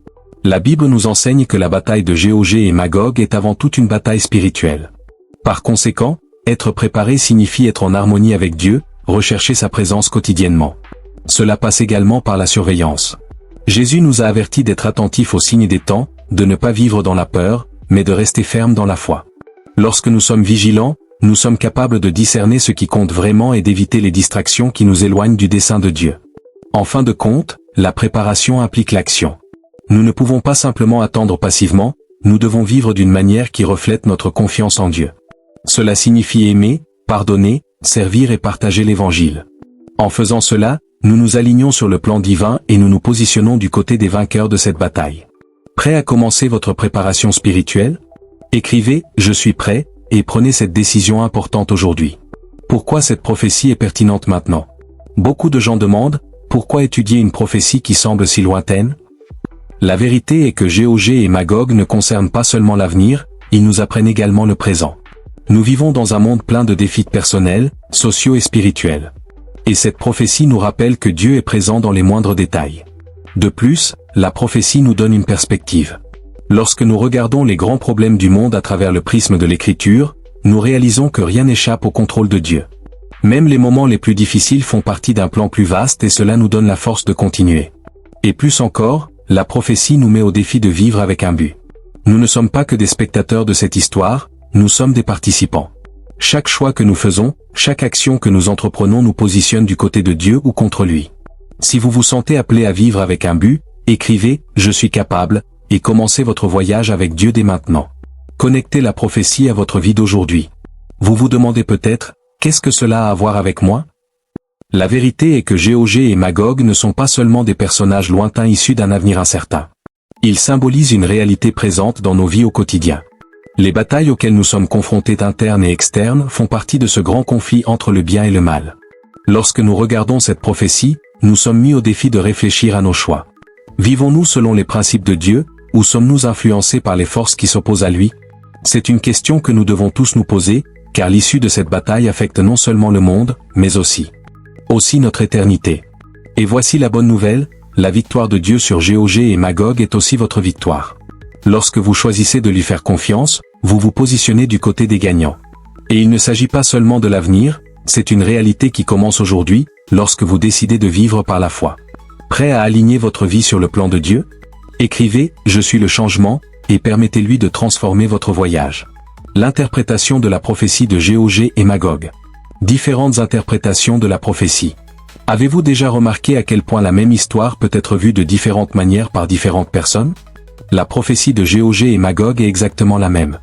La Bible nous enseigne que la bataille de Gog et Magog est avant tout une bataille spirituelle. Par conséquent, être préparé signifie être en harmonie avec Dieu, rechercher sa présence quotidiennement. Cela passe également par la surveillance. Jésus nous a avertis d'être attentifs aux signes des temps, de ne pas vivre dans la peur, mais de rester ferme dans la foi. Lorsque nous sommes vigilants, nous sommes capables de discerner ce qui compte vraiment et d'éviter les distractions qui nous éloignent du dessein de Dieu. En fin de compte, la préparation implique l'action. Nous ne pouvons pas simplement attendre passivement, nous devons vivre d'une manière qui reflète notre confiance en Dieu. Cela signifie aimer, pardonner, servir et partager l'Évangile. En faisant cela, nous nous alignons sur le plan divin et nous nous positionnons du côté des vainqueurs de cette bataille. Prêt à commencer votre préparation spirituelle? Écrivez « Je suis prêt » et prenez cette décision importante aujourd'hui. Pourquoi cette prophétie est pertinente maintenant? Beaucoup de gens demandent « Pourquoi étudier une prophétie qui semble si lointaine ?» La vérité est que Gog et Magog ne concernent pas seulement l'avenir, ils nous apprennent également le présent. Nous vivons dans un monde plein de défis personnels, sociaux et spirituels. Et cette prophétie nous rappelle que Dieu est présent dans les moindres détails. De plus, la prophétie nous donne une perspective. Lorsque nous regardons les grands problèmes du monde à travers le prisme de l'Écriture, nous réalisons que rien n'échappe au contrôle de Dieu. Même les moments les plus difficiles font partie d'un plan plus vaste et cela nous donne la force de continuer. Et plus encore, la prophétie nous met au défi de vivre avec un but. Nous ne sommes pas que des spectateurs de cette histoire, nous sommes des participants. Chaque choix que nous faisons, chaque action que nous entreprenons nous positionne du côté de Dieu ou contre lui. Si vous vous sentez appelé à vivre avec un but, écrivez « Je suis capable » et commencez votre voyage avec Dieu dès maintenant. Connectez la prophétie à votre vie d'aujourd'hui. Vous vous demandez peut-être « Qu'est-ce que cela a à voir avec moi ?» La vérité est que Gog et Magog ne sont pas seulement des personnages lointains issus d'un avenir incertain. Ils symbolisent une réalité présente dans nos vies au quotidien. Les batailles auxquelles nous sommes confrontés internes et externes font partie de ce grand conflit entre le bien et le mal. Lorsque nous regardons cette prophétie, nous sommes mis au défi de réfléchir à nos choix. Vivons-nous selon les principes de Dieu, ou sommes-nous influencés par les forces qui s'opposent à lui? C'est une question que nous devons tous nous poser, car l'issue de cette bataille affecte non seulement le monde, mais aussi notre éternité. Et voici la bonne nouvelle, la victoire de Dieu sur Gog et Magog est aussi votre victoire. Lorsque vous choisissez de lui faire confiance, vous vous positionnez du côté des gagnants. Et il ne s'agit pas seulement de l'avenir, c'est une réalité qui commence aujourd'hui, lorsque vous décidez de vivre par la foi. Prêt à aligner votre vie sur le plan de Dieu? Écrivez, je suis le changement, et permettez-lui de transformer votre voyage. L'interprétation de la prophétie de Gog et Magog. Différentes interprétations de la prophétie. Avez-vous déjà remarqué à quel point la même histoire peut être vue de différentes manières par différentes personnes? La prophétie de Gog et Magog est exactement la même.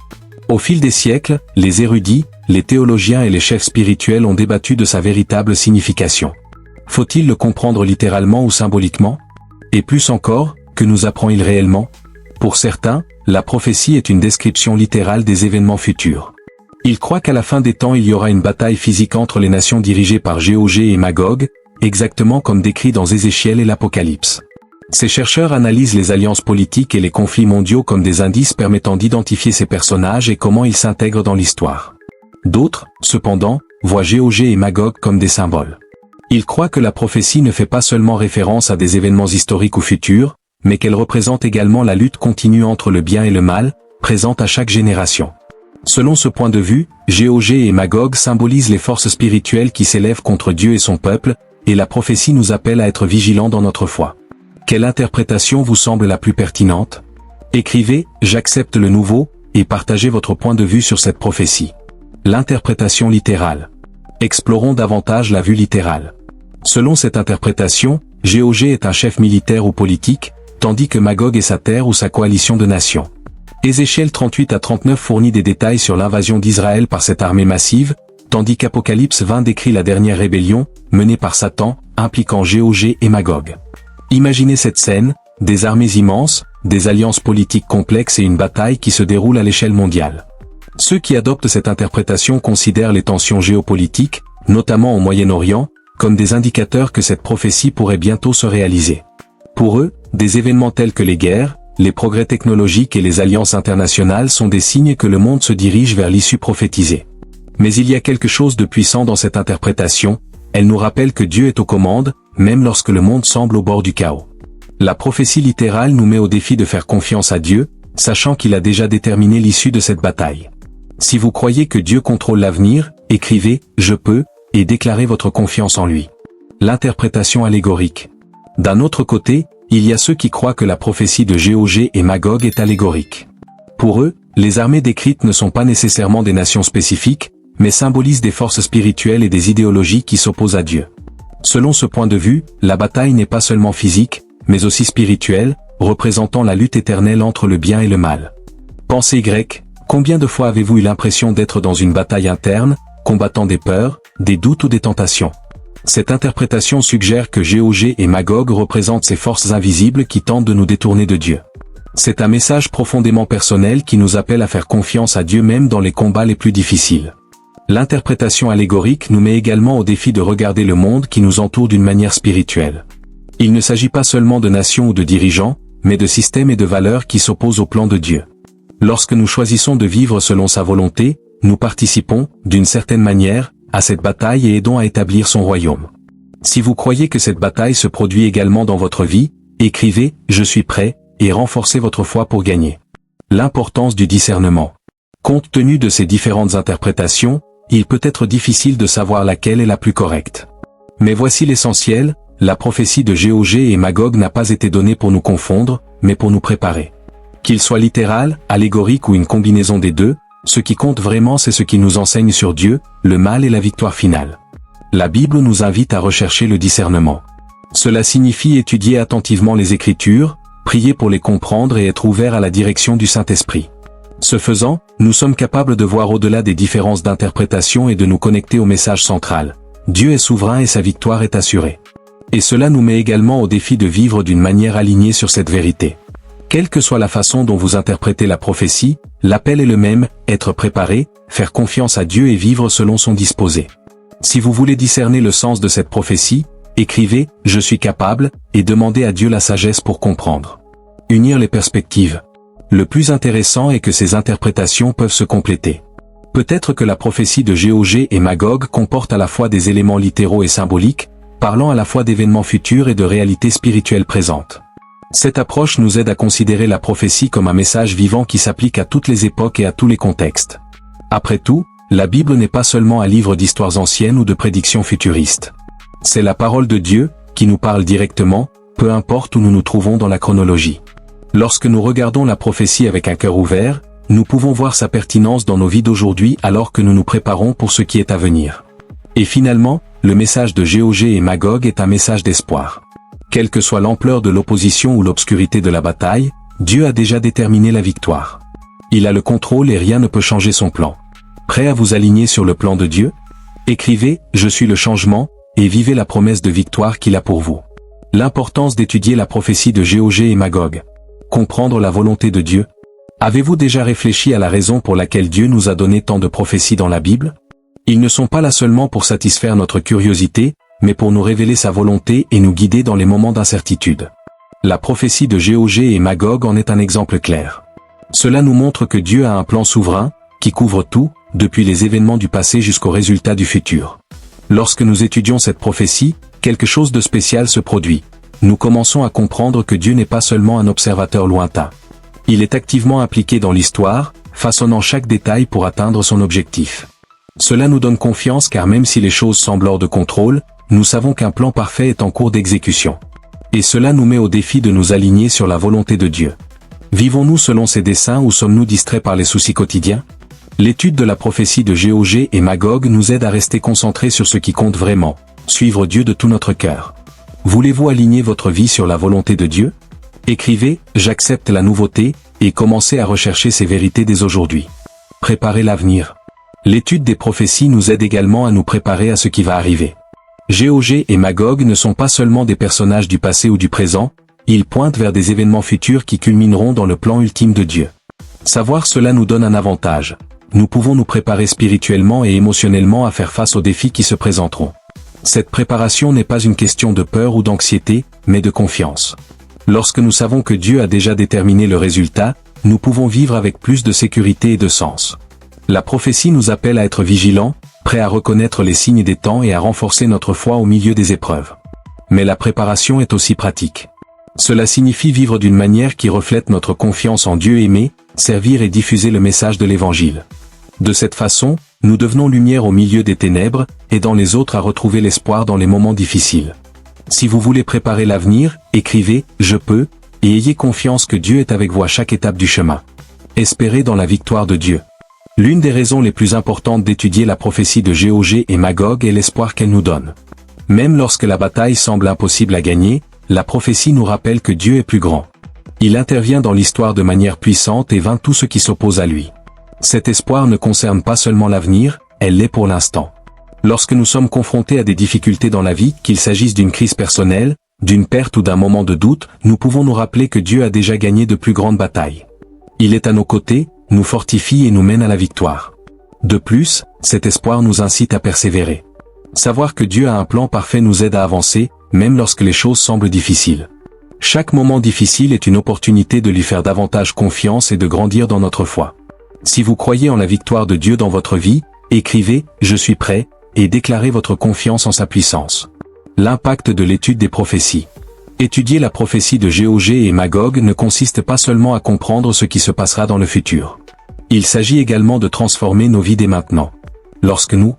Au fil des siècles, les érudits, les théologiens et les chefs spirituels ont débattu de sa véritable signification. Faut-il le comprendre littéralement ou symboliquement? Et plus encore, que nous apprend-il réellement? Pour certains, la prophétie est une description littérale des événements futurs. Ils croient qu'à la fin des temps il y aura une bataille physique entre les nations dirigées par Gog et Magog, exactement comme décrit dans Ézéchiel et l'Apocalypse. Ces chercheurs analysent les alliances politiques et les conflits mondiaux comme des indices permettant d'identifier ces personnages et comment ils s'intègrent dans l'histoire. D'autres, cependant, voient Gog et Magog comme des symboles. Ils croient que la prophétie ne fait pas seulement référence à des événements historiques ou futurs, mais qu'elle représente également la lutte continue entre le bien et le mal, présente à chaque génération. Selon ce point de vue, Gog et Magog symbolisent les forces spirituelles qui s'élèvent contre Dieu et son peuple, et la prophétie nous appelle à être vigilants dans notre foi. Quelle interprétation vous semble la plus pertinente? Écrivez, j'accepte le nouveau, et partagez votre point de vue sur cette prophétie. L'interprétation littérale. Explorons davantage la vue littérale. Selon cette interprétation, Gog est un chef militaire ou politique, tandis que Magog est sa terre ou sa coalition de nations. Ézéchiel 38 à 39 fournit des détails sur l'invasion d'Israël par cette armée massive, tandis qu'Apocalypse 20 décrit la dernière rébellion, menée par Satan, impliquant Gog et Magog. Imaginez cette scène, des armées immenses, des alliances politiques complexes et une bataille qui se déroule à l'échelle mondiale. Ceux qui adoptent cette interprétation considèrent les tensions géopolitiques, notamment au Moyen-Orient, comme des indicateurs que cette prophétie pourrait bientôt se réaliser. Pour eux, des événements tels que les guerres, les progrès technologiques et les alliances internationales sont des signes que le monde se dirige vers l'issue prophétisée. Mais il y a quelque chose de puissant dans cette interprétation, elle nous rappelle que Dieu est aux commandes, même lorsque le monde semble au bord du chaos. La prophétie littérale nous met au défi de faire confiance à Dieu, sachant qu'il a déjà déterminé l'issue de cette bataille. Si vous croyez que Dieu contrôle l'avenir, écrivez « Je peux » et déclarez votre confiance en lui. L'interprétation allégorique. D'un autre côté, il y a ceux qui croient que la prophétie de Gog et Magog est allégorique. Pour eux, les armées décrites ne sont pas nécessairement des nations spécifiques, mais symbolisent des forces spirituelles et des idéologies qui s'opposent à Dieu. Selon ce point de vue, la bataille n'est pas seulement physique, mais aussi spirituelle, représentant la lutte éternelle entre le bien et le mal. Pensée grecque, combien de fois avez-vous eu l'impression d'être dans une bataille interne, combattant des peurs, des doutes ou des tentations? Cette interprétation suggère que Gog et Magog représentent ces forces invisibles qui tentent de nous détourner de Dieu. C'est un message profondément personnel qui nous appelle à faire confiance à Dieu même dans les combats les plus difficiles. L'interprétation allégorique nous met également au défi de regarder le monde qui nous entoure d'une manière spirituelle. Il ne s'agit pas seulement de nations ou de dirigeants, mais de systèmes et de valeurs qui s'opposent au plan de Dieu. Lorsque nous choisissons de vivre selon sa volonté, nous participons, d'une certaine manière, à cette bataille et aidons à établir son royaume. Si vous croyez que cette bataille se produit également dans votre vie, écrivez « Je suis prêt » et renforcez votre foi pour gagner. L'importance du discernement. Compte tenu de ces différentes interprétations, il peut être difficile de savoir laquelle est la plus correcte. Mais voici l'essentiel, la prophétie de Gog et Magog n'a pas été donnée pour nous confondre, mais pour nous préparer. Qu'il soit littéral, allégorique ou une combinaison des deux, ce qui compte vraiment c'est ce qui nous enseigne sur Dieu, le mal et la victoire finale. La Bible nous invite à rechercher le discernement. Cela signifie étudier attentivement les Écritures, prier pour les comprendre et être ouvert à la direction du Saint-Esprit. Ce faisant, nous sommes capables de voir au-delà des différences d'interprétation et de nous connecter au message central. Dieu est souverain et sa victoire est assurée. Et cela nous met également au défi de vivre d'une manière alignée sur cette vérité. Quelle que soit la façon dont vous interprétez la prophétie, l'appel est le même, être préparé, faire confiance à Dieu et vivre selon son disposé. Si vous voulez discerner le sens de cette prophétie, écrivez « Je suis capable » et demandez à Dieu la sagesse pour comprendre. Unir les perspectives. Le plus intéressant est que ces interprétations peuvent se compléter. Peut-être que la prophétie de Gog et Magog comporte à la fois des éléments littéraux et symboliques, parlant à la fois d'événements futurs et de réalités spirituelles présentes. Cette approche nous aide à considérer la prophétie comme un message vivant qui s'applique à toutes les époques et à tous les contextes. Après tout, la Bible n'est pas seulement un livre d'histoires anciennes ou de prédictions futuristes. C'est la parole de Dieu, qui nous parle directement, peu importe où nous nous trouvons dans la chronologie. Lorsque nous regardons la prophétie avec un cœur ouvert, nous pouvons voir sa pertinence dans nos vies d'aujourd'hui alors que nous nous préparons pour ce qui est à venir. Et finalement, le message de Gog et Magog est un message d'espoir. Quelle que soit l'ampleur de l'opposition ou l'obscurité de la bataille, Dieu a déjà déterminé la victoire. Il a le contrôle et rien ne peut changer son plan. Prêt à vous aligner sur le plan de Dieu? Écrivez « Je suis le changement » et vivez la promesse de victoire qu'il a pour vous. L'importance d'étudier la prophétie de Gog et Magog. Comprendre la volonté de Dieu. Avez-vous déjà réfléchi à la raison pour laquelle Dieu nous a donné tant de prophéties dans la Bible? Ils ne sont pas là seulement pour satisfaire notre curiosité, mais pour nous révéler sa volonté et nous guider dans les moments d'incertitude. La prophétie de Gog et Magog en est un exemple clair. Cela nous montre que Dieu a un plan souverain, qui couvre tout, depuis les événements du passé jusqu'aux résultats du futur. Lorsque nous étudions cette prophétie, quelque chose de spécial se produit. Nous commençons à comprendre que Dieu n'est pas seulement un observateur lointain. Il est activement impliqué dans l'histoire, façonnant chaque détail pour atteindre son objectif. Cela nous donne confiance car même si les choses semblent hors de contrôle, nous savons qu'un plan parfait est en cours d'exécution. Et cela nous met au défi de nous aligner sur la volonté de Dieu. Vivons-nous selon ses desseins ou sommes-nous distraits par les soucis quotidiens? L'étude de la prophétie de Gog et Magog nous aide à rester concentrés sur ce qui compte vraiment, suivre Dieu de tout notre cœur. Voulez-vous aligner votre vie sur la volonté de Dieu? Écrivez « J'accepte la nouveauté » et commencez à rechercher ces vérités dès aujourd'hui. Préparez l'avenir. L'étude des prophéties nous aide également à nous préparer à ce qui va arriver. Gog et Magog ne sont pas seulement des personnages du passé ou du présent, ils pointent vers des événements futurs qui culmineront dans le plan ultime de Dieu. Savoir cela nous donne un avantage. Nous pouvons nous préparer spirituellement et émotionnellement à faire face aux défis qui se présenteront. Cette préparation n'est pas une question de peur ou d'anxiété, mais de confiance. Lorsque nous savons que Dieu a déjà déterminé le résultat, nous pouvons vivre avec plus de sécurité et de sens. La prophétie nous appelle à être vigilants, prêts à reconnaître les signes des temps et à renforcer notre foi au milieu des épreuves. Mais la préparation est aussi pratique. Cela signifie vivre d'une manière qui reflète notre confiance en Dieu aimé, servir et diffuser le message de l'Évangile. De cette façon, nous devenons lumière au milieu des ténèbres, aidant les autres à retrouver l'espoir dans les moments difficiles. Si vous voulez préparer l'avenir, écrivez « Je peux » et ayez confiance que Dieu est avec vous à chaque étape du chemin. Espérez dans la victoire de Dieu. L'une des raisons les plus importantes d'étudier la prophétie de Gog et Magog est l'espoir qu'elle nous donne. Même lorsque la bataille semble impossible à gagner, la prophétie nous rappelle que Dieu est plus grand. Il intervient dans l'histoire de manière puissante et vainc tout ce qui s'oppose à lui. Cet espoir ne concerne pas seulement l'avenir, elle l'est pour l'instant. Lorsque nous sommes confrontés à des difficultés dans la vie, qu'il s'agisse d'une crise personnelle, d'une perte ou d'un moment de doute, nous pouvons nous rappeler que Dieu a déjà gagné de plus grandes batailles. Il est à nos côtés, nous fortifie et nous mène à la victoire. De plus, cet espoir nous incite à persévérer. Savoir que Dieu a un plan parfait nous aide à avancer, même lorsque les choses semblent difficiles. Chaque moment difficile est une opportunité de lui faire davantage confiance et de grandir dans notre foi. Si vous croyez en la victoire de Dieu dans votre vie, écrivez « Je suis prêt » et déclarez votre confiance en sa puissance. L'impact de l'étude des prophéties. Étudier la prophétie de Gog et Magog ne consiste pas seulement à comprendre ce qui se passera dans le futur. Il s'agit également de transformer nos vies dès maintenant. Lorsque nous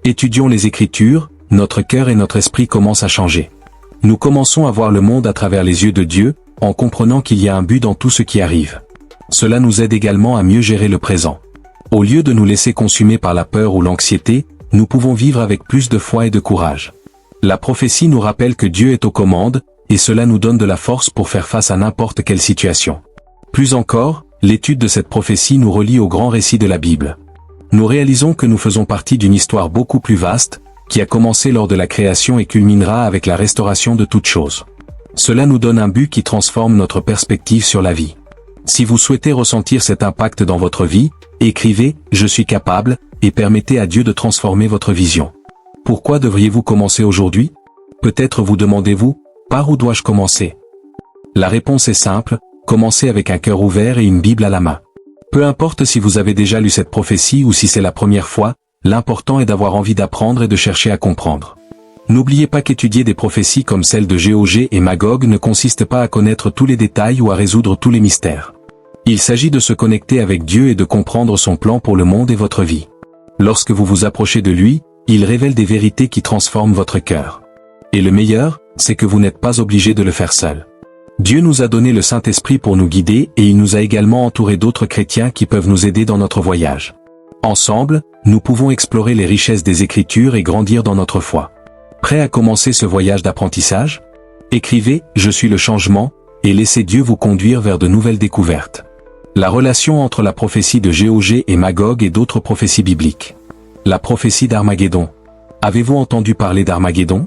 étudions les Écritures, notre cœur et notre esprit commencent à changer. Nous commençons à voir le monde à travers les yeux de Dieu, en comprenant qu'il y a un but dans tout ce qui arrive. Cela nous aide également à mieux gérer le présent. Au lieu de nous laisser consumer par la peur ou l'anxiété, nous pouvons vivre avec plus de foi et de courage. La prophétie nous rappelle que Dieu est aux commandes, et cela nous donne de la force pour faire face à n'importe quelle situation. Plus encore, l'étude de cette prophétie nous relie au grand récit de la Bible. Nous réalisons que nous faisons partie d'une histoire beaucoup plus vaste, qui a commencé lors de la création et culminera avec la restauration de toutes choses. Cela nous donne un but qui transforme notre perspective sur la vie. Si vous souhaitez ressentir cet impact dans votre vie, écrivez « Je suis capable » et permettez à Dieu de transformer votre vision. Pourquoi devriez-vous commencer aujourd'hui? Peut-être vous demandez-vous « Par où dois-je commencer ?» La réponse est simple, commencez avec un cœur ouvert et une Bible à la main. Peu importe si vous avez déjà lu cette prophétie ou si c'est la première fois, l'important est d'avoir envie d'apprendre et de chercher à comprendre. N'oubliez pas qu'étudier des prophéties comme celle de Gog et Magog ne consiste pas à connaître tous les détails ou à résoudre tous les mystères. Il s'agit de se connecter avec Dieu et de comprendre son plan pour le monde et votre vie. Lorsque vous vous approchez de lui, il révèle des vérités qui transforment votre cœur. Et le meilleur, c'est que vous n'êtes pas obligé de le faire seul. Dieu nous a donné le Saint-Esprit pour nous guider et il nous a également entouré d'autres chrétiens qui peuvent nous aider dans notre voyage. Ensemble, nous pouvons explorer les richesses des Écritures et grandir dans notre foi. Prêt à commencer ce voyage d'apprentissage? Écrivez « Je suis le changement » et laissez Dieu vous conduire vers de nouvelles découvertes. La relation entre la prophétie de Gog et Magog et d'autres prophéties bibliques. La prophétie d'Armageddon. Avez-vous entendu parler d'Armageddon?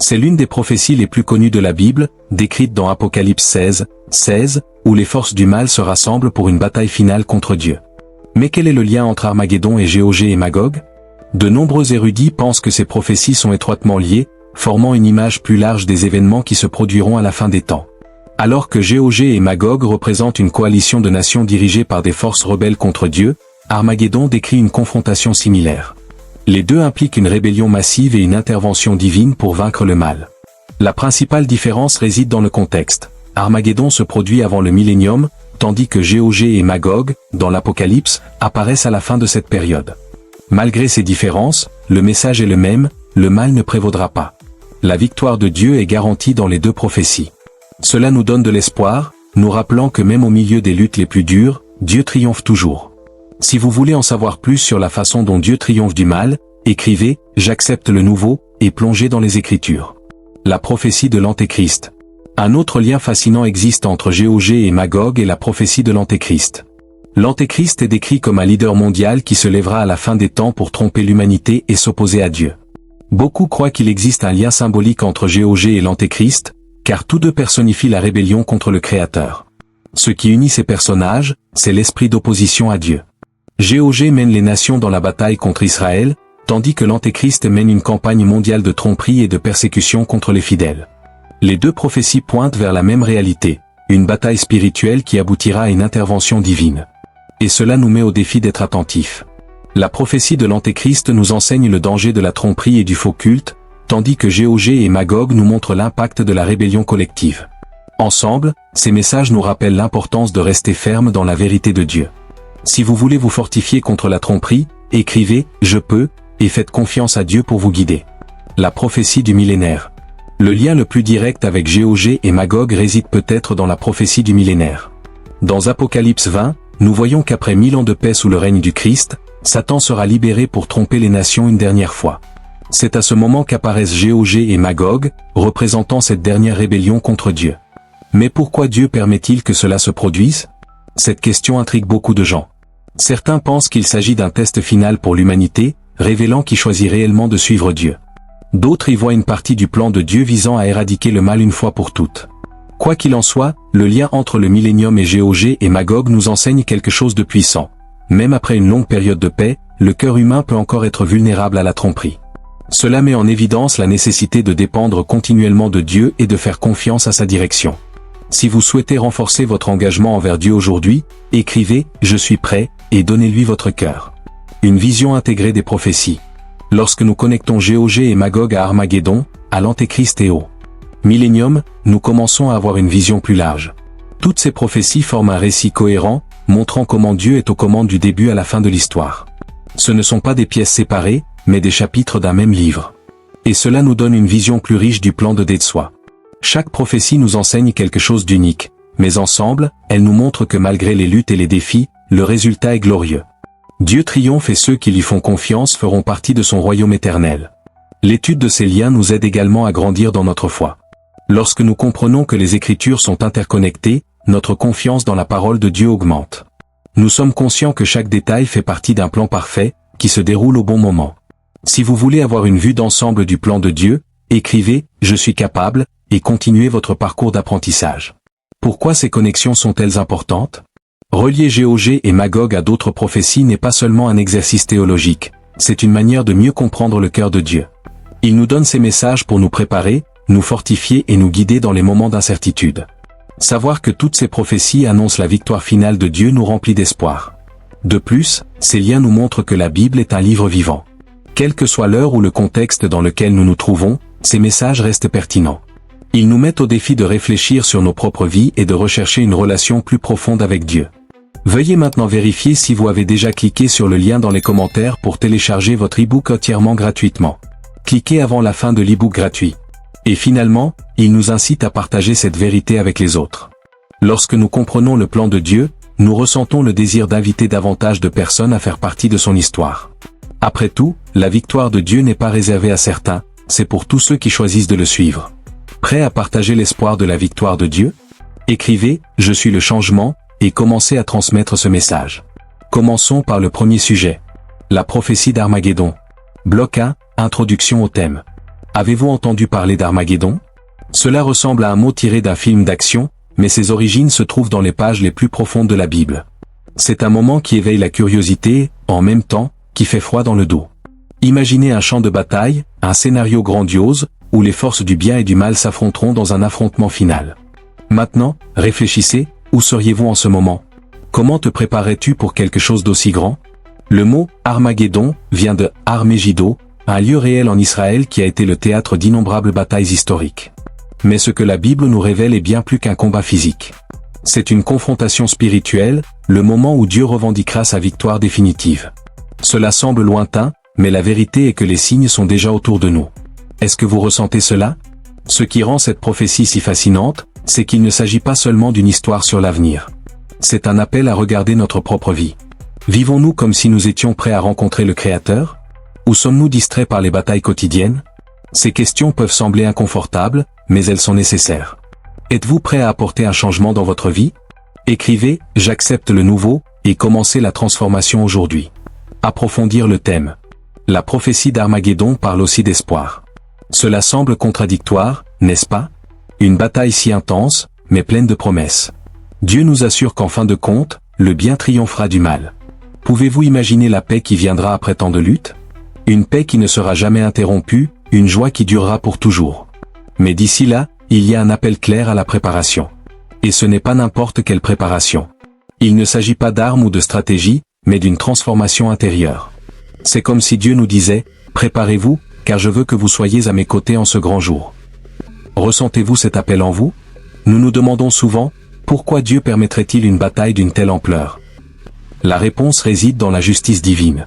C'est l'une des prophéties les plus connues de la Bible, décrite dans Apocalypse 16, où les forces du mal se rassemblent pour une bataille finale contre Dieu. Mais quel est le lien entre Armageddon et Gog et Magog? De nombreux érudits pensent que ces prophéties sont étroitement liées, formant une image plus large des événements qui se produiront à la fin des temps. Alors que Gog et Magog représentent une coalition de nations dirigées par des forces rebelles contre Dieu, Armageddon décrit une confrontation similaire. Les deux impliquent une rébellion massive et une intervention divine pour vaincre le mal. La principale différence réside dans le contexte. Armageddon se produit avant le millénium, tandis que Gog et Magog, dans l'Apocalypse, apparaissent à la fin de cette période. Malgré ces différences, le message est le même, le mal ne prévaudra pas. La victoire de Dieu est garantie dans les deux prophéties. Cela nous donne de l'espoir, nous rappelant que même au milieu des luttes les plus dures, Dieu triomphe toujours. Si vous voulez en savoir plus sur la façon dont Dieu triomphe du mal, écrivez « J'accepte le nouveau » et plongez dans les Écritures. La prophétie de l'Antéchrist. Un autre lien fascinant existe entre Gog et Magog et la prophétie de l'Antéchrist. L'Antéchrist est décrit comme un leader mondial qui se lèvera à la fin des temps pour tromper l'humanité et s'opposer à Dieu. Beaucoup croient qu'il existe un lien symbolique entre Gog et l'Antéchrist, car tous deux personnifient la rébellion contre le Créateur. Ce qui unit ces personnages, c'est l'esprit d'opposition à Dieu. Gog mène les nations dans la bataille contre Israël, tandis que l'Antéchrist mène une campagne mondiale de tromperie et de persécution contre les fidèles. Les deux prophéties pointent vers la même réalité, une bataille spirituelle qui aboutira à une intervention divine. Et cela nous met au défi d'être attentifs. La prophétie de l'Antéchrist nous enseigne le danger de la tromperie et du faux culte, tandis que Gog et Magog nous montrent l'impact de la rébellion collective. Ensemble, ces messages nous rappellent l'importance de rester ferme dans la vérité de Dieu. Si vous voulez vous fortifier contre la tromperie, écrivez « Je peux » et faites confiance à Dieu pour vous guider. La prophétie du millénaire. Le lien le plus direct avec Gog et Magog réside peut-être dans la prophétie du millénaire. Dans Apocalypse 20, nous voyons qu'après 1000 ans de paix sous le règne du Christ, Satan sera libéré pour tromper les nations une dernière fois. C'est à ce moment qu'apparaissent Gog et Magog, représentant cette dernière rébellion contre Dieu. Mais pourquoi Dieu permet-il que cela se produise? Cette question intrigue beaucoup de gens. Certains pensent qu'il s'agit d'un test final pour l'humanité, révélant qui choisit réellement de suivre Dieu. D'autres y voient une partie du plan de Dieu visant à éradiquer le mal une fois pour toutes. Quoi qu'il en soit, le lien entre le millénium et Gog et Magog nous enseigne quelque chose de puissant. Même après une longue période de paix, le cœur humain peut encore être vulnérable à la tromperie. Cela met en évidence la nécessité de dépendre continuellement de Dieu et de faire confiance à sa direction. Si vous souhaitez renforcer votre engagement envers Dieu aujourd'hui, écrivez « Je suis prêt » et donnez-lui votre cœur. Une vision intégrée des prophéties. Lorsque nous connectons Gog et Magog à Armageddon, à l'Antéchrist et au Millénium, nous commençons à avoir une vision plus large. Toutes ces prophéties forment un récit cohérent, montrant comment Dieu est aux commandes du début à la fin de l'histoire. Ce ne sont pas des pièces séparées, mais des chapitres d'un même livre. Et cela nous donne une vision plus riche du plan de Dieu. Chaque prophétie nous enseigne quelque chose d'unique, mais ensemble, elles nous montrent que malgré les luttes et les défis, le résultat est glorieux. Dieu triomphe et ceux qui lui font confiance feront partie de son royaume éternel. L'étude de ces liens nous aide également à grandir dans notre foi. Lorsque nous comprenons que les Écritures sont interconnectées, notre confiance dans la parole de Dieu augmente. Nous sommes conscients que chaque détail fait partie d'un plan parfait, qui se déroule au bon moment. Si vous voulez avoir une vue d'ensemble du plan de Dieu, écrivez « Je suis capable » et continuez votre parcours d'apprentissage. Pourquoi ces connexions sont-elles importantes? Relier Gog et Magog à d'autres prophéties n'est pas seulement un exercice théologique, c'est une manière de mieux comprendre le cœur de Dieu. Il nous donne ces messages pour nous préparer, nous fortifier et nous guider dans les moments d'incertitude. Savoir que toutes ces prophéties annoncent la victoire finale de Dieu nous remplit d'espoir. De plus, ces liens nous montrent que la Bible est un livre vivant. Quelle que soit l'heure ou le contexte dans lequel nous nous trouvons, ces messages restent pertinents. Ils nous mettent au défi de réfléchir sur nos propres vies et de rechercher une relation plus profonde avec Dieu. Veuillez maintenant vérifier si vous avez déjà cliqué sur le lien dans les commentaires pour télécharger votre e-book entièrement gratuitement. Cliquez avant la fin de l'e-book gratuit. Et finalement, il nous incite à partager cette vérité avec les autres. Lorsque nous comprenons le plan de Dieu, nous ressentons le désir d'inviter davantage de personnes à faire partie de son histoire. Après tout, la victoire de Dieu n'est pas réservée à certains, c'est pour tous ceux qui choisissent de le suivre. Prêts à partager l'espoir de la victoire de Dieu? Écrivez « Je suis le changement » et commencez à transmettre ce message. Commençons par le premier sujet. La prophétie d'Armageddon. Bloc 1, introduction au thème. Avez-vous entendu parler d'Armageddon? Cela ressemble à un mot tiré d'un film d'action, mais ses origines se trouvent dans les pages les plus profondes de la Bible. C'est un moment qui éveille la curiosité, en même temps, qui fait froid dans le dos. Imaginez un champ de bataille, un scénario grandiose, où les forces du bien et du mal s'affronteront dans un affrontement final. Maintenant, réfléchissez, où seriez-vous en ce moment? Comment te préparais-tu pour quelque chose d'aussi grand? Le mot « Armageddon » vient de « Ar-Megiddo », un lieu réel en Israël qui a été le théâtre d'innombrables batailles historiques. Mais ce que la Bible nous révèle est bien plus qu'un combat physique. C'est une confrontation spirituelle, le moment où Dieu revendiquera sa victoire définitive. Cela semble lointain, mais la vérité est que les signes sont déjà autour de nous. Est-ce que vous ressentez cela? Ce qui rend cette prophétie si fascinante, c'est qu'il ne s'agit pas seulement d'une histoire sur l'avenir. C'est un appel à regarder notre propre vie. Vivons-nous comme si nous étions prêts à rencontrer le Créateur? Ou sommes-nous distraits par les batailles quotidiennes? Ces questions peuvent sembler inconfortables, mais elles sont nécessaires. Êtes-vous prêt à apporter un changement dans votre vie? Écrivez « J'accepte le nouveau » et commencez la transformation aujourd'hui. Approfondir le thème. La prophétie d'Armageddon parle aussi d'espoir. Cela semble contradictoire, n'est-ce pas? Une bataille si intense, mais pleine de promesses. Dieu nous assure qu'en fin de compte, le bien triomphera du mal. Pouvez-vous imaginer la paix qui viendra après tant de luttes? Une paix qui ne sera jamais interrompue, une joie qui durera pour toujours. Mais d'ici là, il y a un appel clair à la préparation. Et ce n'est pas n'importe quelle préparation. Il ne s'agit pas d'armes ou de stratégie, mais d'une transformation intérieure. C'est comme si Dieu nous disait « Préparez-vous, car je veux que vous soyez à mes côtés en ce grand jour ». Ressentez-vous cet appel en vous? Nous nous demandons souvent « Pourquoi Dieu permettrait-il une bataille d'une telle ampleur ?» La réponse réside dans la justice divine.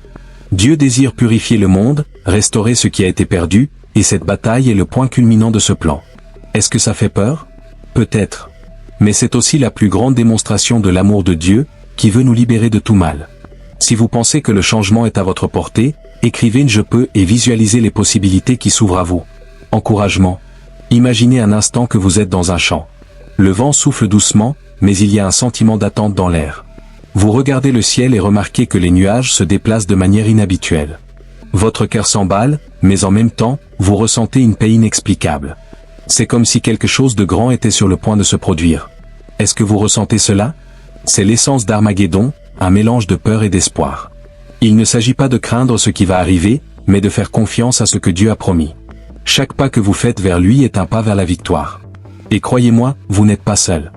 Dieu désire purifier le monde, restaurer ce qui a été perdu, et cette bataille est le point culminant de ce plan. Est-ce que ça fait peur? Peut-être. Mais c'est aussi la plus grande démonstration de l'amour de Dieu, qui veut nous libérer de tout mal. Si vous pensez que le changement est à votre portée, écrivez « Je peux » et visualisez les possibilités qui s'ouvrent à vous. Encouragement. Imaginez un instant que vous êtes dans un champ. Le vent souffle doucement, mais il y a un sentiment d'attente dans l'air. Vous regardez le ciel et remarquez que les nuages se déplacent de manière inhabituelle. Votre cœur s'emballe, mais en même temps, vous ressentez une paix inexplicable. C'est comme si quelque chose de grand était sur le point de se produire. Est-ce que vous ressentez cela? C'est l'essence d'Armageddon, un mélange de peur et d'espoir. Il ne s'agit pas de craindre ce qui va arriver, mais de faire confiance à ce que Dieu a promis. Chaque pas que vous faites vers lui est un pas vers la victoire. Et croyez-moi, vous n'êtes pas seul.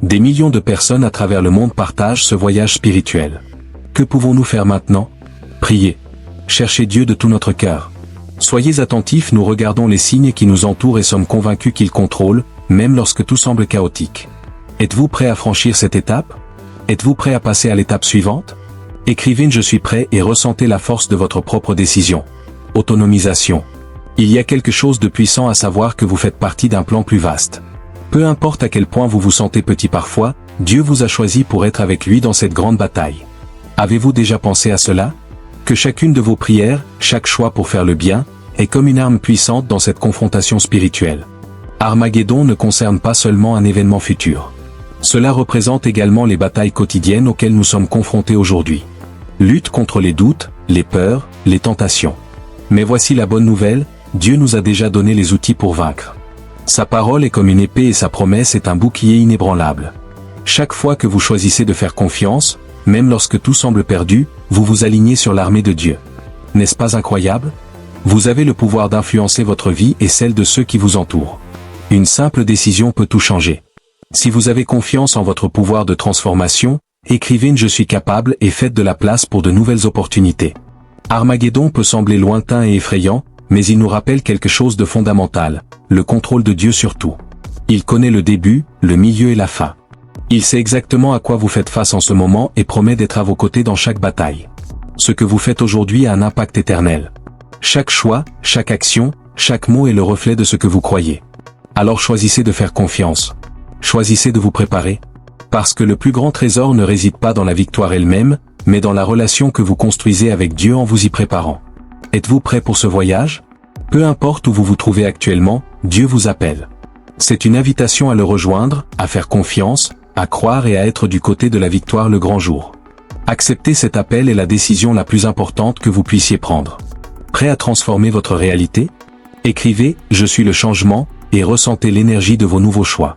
Des millions de personnes à travers le monde partagent ce voyage spirituel. Que pouvons-nous faire maintenant? Priez. Cherchez Dieu de tout notre cœur. Soyez attentifs, nous regardons les signes qui nous entourent et sommes convaincus qu'ils contrôlent, même lorsque tout semble chaotique. Êtes-vous prêt à franchir cette étape? Êtes-vous prêt à passer à l'étape suivante? Écrivez « Je suis prêt » et ressentez la force de votre propre décision. Autonomisation. Il y a quelque chose de puissant à savoir que vous faites partie d'un plan plus vaste. Peu importe à quel point vous vous sentez petit parfois, Dieu vous a choisi pour être avec lui dans cette grande bataille. Avez-vous déjà pensé à cela? Que chacune de vos prières, chaque choix pour faire le bien, est comme une arme puissante dans cette confrontation spirituelle. Armageddon ne concerne pas seulement un événement futur. Cela représente également les batailles quotidiennes auxquelles nous sommes confrontés aujourd'hui. Lutte contre les doutes, les peurs, les tentations. Mais voici la bonne nouvelle, Dieu nous a déjà donné les outils pour vaincre. Sa parole est comme une épée et sa promesse est un bouclier inébranlable. Chaque fois que vous choisissez de faire confiance, même lorsque tout semble perdu, vous vous alignez sur l'armée de Dieu. N'est-ce pas incroyable? Vous avez le pouvoir d'influencer votre vie et celle de ceux qui vous entourent. Une simple décision peut tout changer. Si vous avez confiance en votre pouvoir de transformation, écrivez « Je suis capable » et faites de la place pour de nouvelles opportunités. Armageddon peut sembler lointain et effrayant, mais il nous rappelle quelque chose de fondamental, le contrôle de Dieu sur tout. Il connaît le début, le milieu et la fin. Il sait exactement à quoi vous faites face en ce moment et promet d'être à vos côtés dans chaque bataille. Ce que vous faites aujourd'hui a un impact éternel. Chaque choix, chaque action, chaque mot est le reflet de ce que vous croyez. Alors choisissez de faire confiance. Choisissez de vous préparer. Parce que le plus grand trésor ne réside pas dans la victoire elle-même, mais dans la relation que vous construisez avec Dieu en vous y préparant. Êtes-vous prêt pour ce voyage? Peu importe où vous vous trouvez actuellement, Dieu vous appelle. C'est une invitation à le rejoindre, à faire confiance, à croire et à être du côté de la victoire le grand jour. Accepter cet appel est la décision la plus importante que vous puissiez prendre. Prêt à transformer votre réalité? Écrivez « Je suis le changement » et ressentez l'énergie de vos nouveaux choix.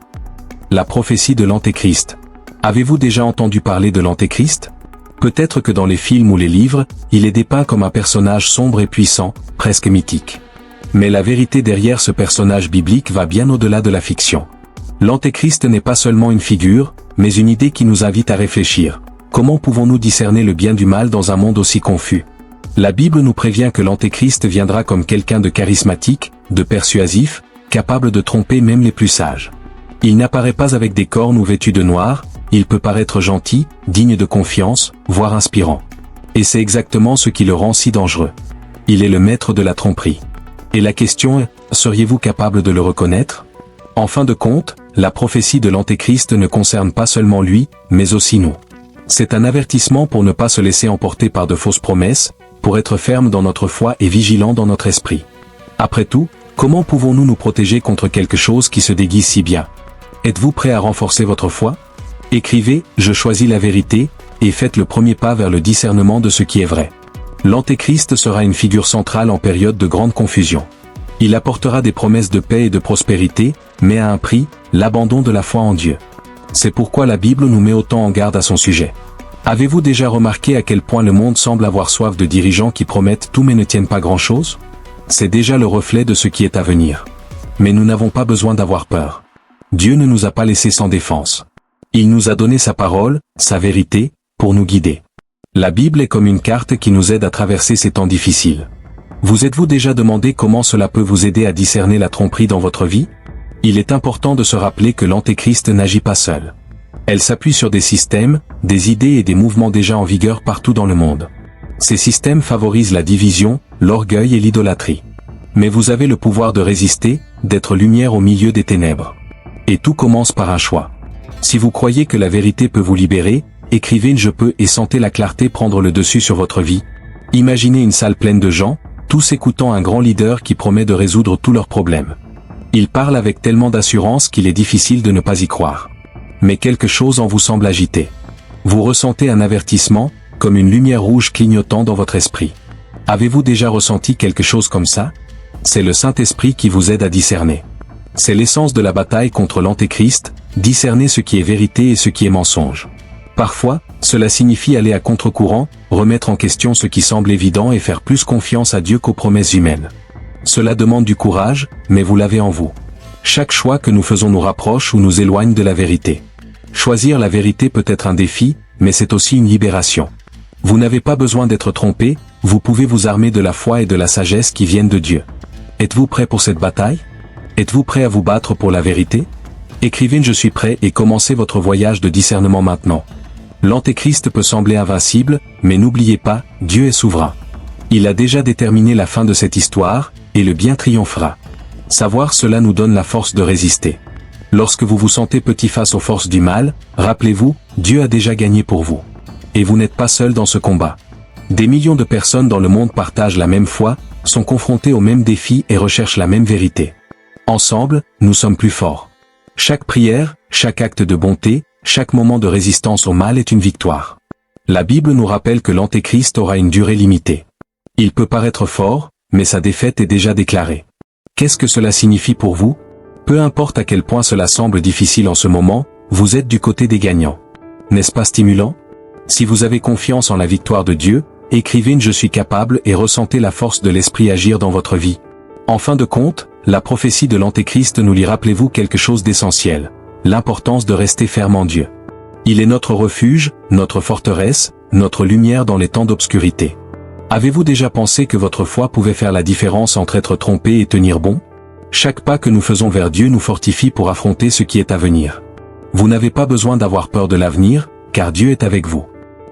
La prophétie de l'Antéchrist. Avez-vous déjà entendu parler de l'Antéchrist? Peut-être que dans les films ou les livres, il est dépeint comme un personnage sombre et puissant, presque mythique. Mais la vérité derrière ce personnage biblique va bien au-delà de la fiction. L'Antéchrist n'est pas seulement une figure, mais une idée qui nous invite à réfléchir. Comment pouvons-nous discerner le bien du mal dans un monde aussi confus? La Bible nous prévient que l'Antéchrist viendra comme quelqu'un de charismatique, de persuasif, capable de tromper même les plus sages. Il n'apparaît pas avec des cornes ou vêtu de noir, il peut paraître gentil, digne de confiance, voire inspirant. Et c'est exactement ce qui le rend si dangereux. Il est le maître de la tromperie. Et la question est, seriez-vous capable de le reconnaître? En fin de compte, la prophétie de l'Antéchrist ne concerne pas seulement lui, mais aussi nous. C'est un avertissement pour ne pas se laisser emporter par de fausses promesses, pour être ferme dans notre foi et vigilant dans notre esprit. Après tout, comment pouvons-nous nous protéger contre quelque chose qui se déguise si bien? Êtes-vous prêt à renforcer votre foi? Écrivez « Je choisis la vérité » et faites le premier pas vers le discernement de ce qui est vrai. L'Antéchrist sera une figure centrale en période de grande confusion. Il apportera des promesses de paix et de prospérité, mais à un prix, l'abandon de la foi en Dieu. C'est pourquoi la Bible nous met autant en garde à son sujet. Avez-vous déjà remarqué à quel point le monde semble avoir soif de dirigeants qui promettent tout mais ne tiennent pas grand-chose? C'est déjà le reflet de ce qui est à venir. Mais nous n'avons pas besoin d'avoir peur. Dieu ne nous a pas laissés sans défense. Il nous a donné sa parole, sa vérité, pour nous guider. La Bible est comme une carte qui nous aide à traverser ces temps difficiles. Vous êtes-vous déjà demandé comment cela peut vous aider à discerner la tromperie dans votre vie? Il est important de se rappeler que l'Antéchrist n'agit pas seul. Elle s'appuie sur des systèmes, des idées et des mouvements déjà en vigueur partout dans le monde. Ces systèmes favorisent la division, l'orgueil et l'idolâtrie. Mais vous avez le pouvoir de résister, d'être lumière au milieu des ténèbres. Et tout commence par un choix. Si vous croyez que la vérité peut vous libérer, écrivez « Je peux » et sentez la clarté prendre le dessus sur votre vie. Imaginez une salle pleine de gens, tous écoutant un grand leader qui promet de résoudre tous leurs problèmes. Il parle avec tellement d'assurance qu'il est difficile de ne pas y croire. Mais quelque chose en vous semble agité. Vous ressentez un avertissement, comme une lumière rouge clignotant dans votre esprit. Avez-vous déjà ressenti quelque chose comme ça? C'est le Saint-Esprit qui vous aide à discerner. C'est l'essence de la bataille contre l'Antéchrist, discerner ce qui est vérité et ce qui est mensonge. Parfois, cela signifie aller à contre-courant, remettre en question ce qui semble évident et faire plus confiance à Dieu qu'aux promesses humaines. Cela demande du courage, mais vous l'avez en vous. Chaque choix que nous faisons nous rapproche ou nous éloigne de la vérité. Choisir la vérité peut être un défi, mais c'est aussi une libération. Vous n'avez pas besoin d'être trompé, vous pouvez vous armer de la foi et de la sagesse qui viennent de Dieu. Êtes-vous prêt pour cette bataille? Êtes-vous prêt à vous battre pour la vérité? Écrivez « Je suis prêt » et commencez votre voyage de discernement maintenant. L'Antéchrist peut sembler invincible, mais n'oubliez pas, Dieu est souverain. Il a déjà déterminé la fin de cette histoire, et le bien triomphera. Savoir cela nous donne la force de résister. Lorsque vous vous sentez petit face aux forces du mal, rappelez-vous, Dieu a déjà gagné pour vous. Et vous n'êtes pas seul dans ce combat. Des millions de personnes dans le monde partagent la même foi, sont confrontées aux mêmes défis et recherchent la même vérité. Ensemble, nous sommes plus forts. Chaque prière, chaque acte de bonté, chaque moment de résistance au mal est une victoire. La Bible nous rappelle que l'Antéchrist aura une durée limitée. Il peut paraître fort, mais sa défaite est déjà déclarée. Qu'est-ce que cela signifie pour vous? Peu importe à quel point cela semble difficile en ce moment, vous êtes du côté des gagnants. N'est-ce pas stimulant? Si vous avez confiance en la victoire de Dieu, écrivez « Je suis capable » et ressentez la force de l'Esprit agir dans votre vie. En fin de compte, la prophétie de l'Antéchrist nous lit, rappelez-vous, quelque chose d'essentiel, l'importance de rester ferme en Dieu. Il est notre refuge, notre forteresse, notre lumière dans les temps d'obscurité. Avez-vous déjà pensé que votre foi pouvait faire la différence entre être trompé et tenir bon? Chaque pas que nous faisons vers Dieu nous fortifie pour affronter ce qui est à venir. Vous n'avez pas besoin d'avoir peur de l'avenir, car Dieu est avec vous.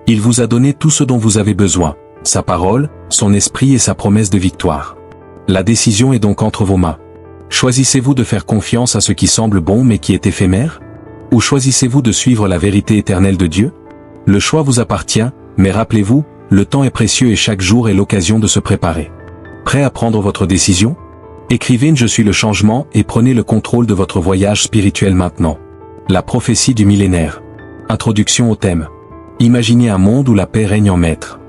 Il vous a donné tout ce dont vous avez besoin, sa parole, son esprit et sa promesse de victoire. La décision est donc entre vos mains. Choisissez-vous de faire confiance à ce qui semble bon mais qui est éphémère? Ou choisissez-vous de suivre la vérité éternelle de Dieu? Le choix vous appartient, mais rappelez-vous, le temps est précieux et chaque jour est l'occasion de se préparer. Prêt à prendre votre décision? Écrivez « Je suis le changement » et prenez le contrôle de votre voyage spirituel maintenant. La prophétie du millénaire. Introduction au thème. Imaginez un monde où la paix règne en maître.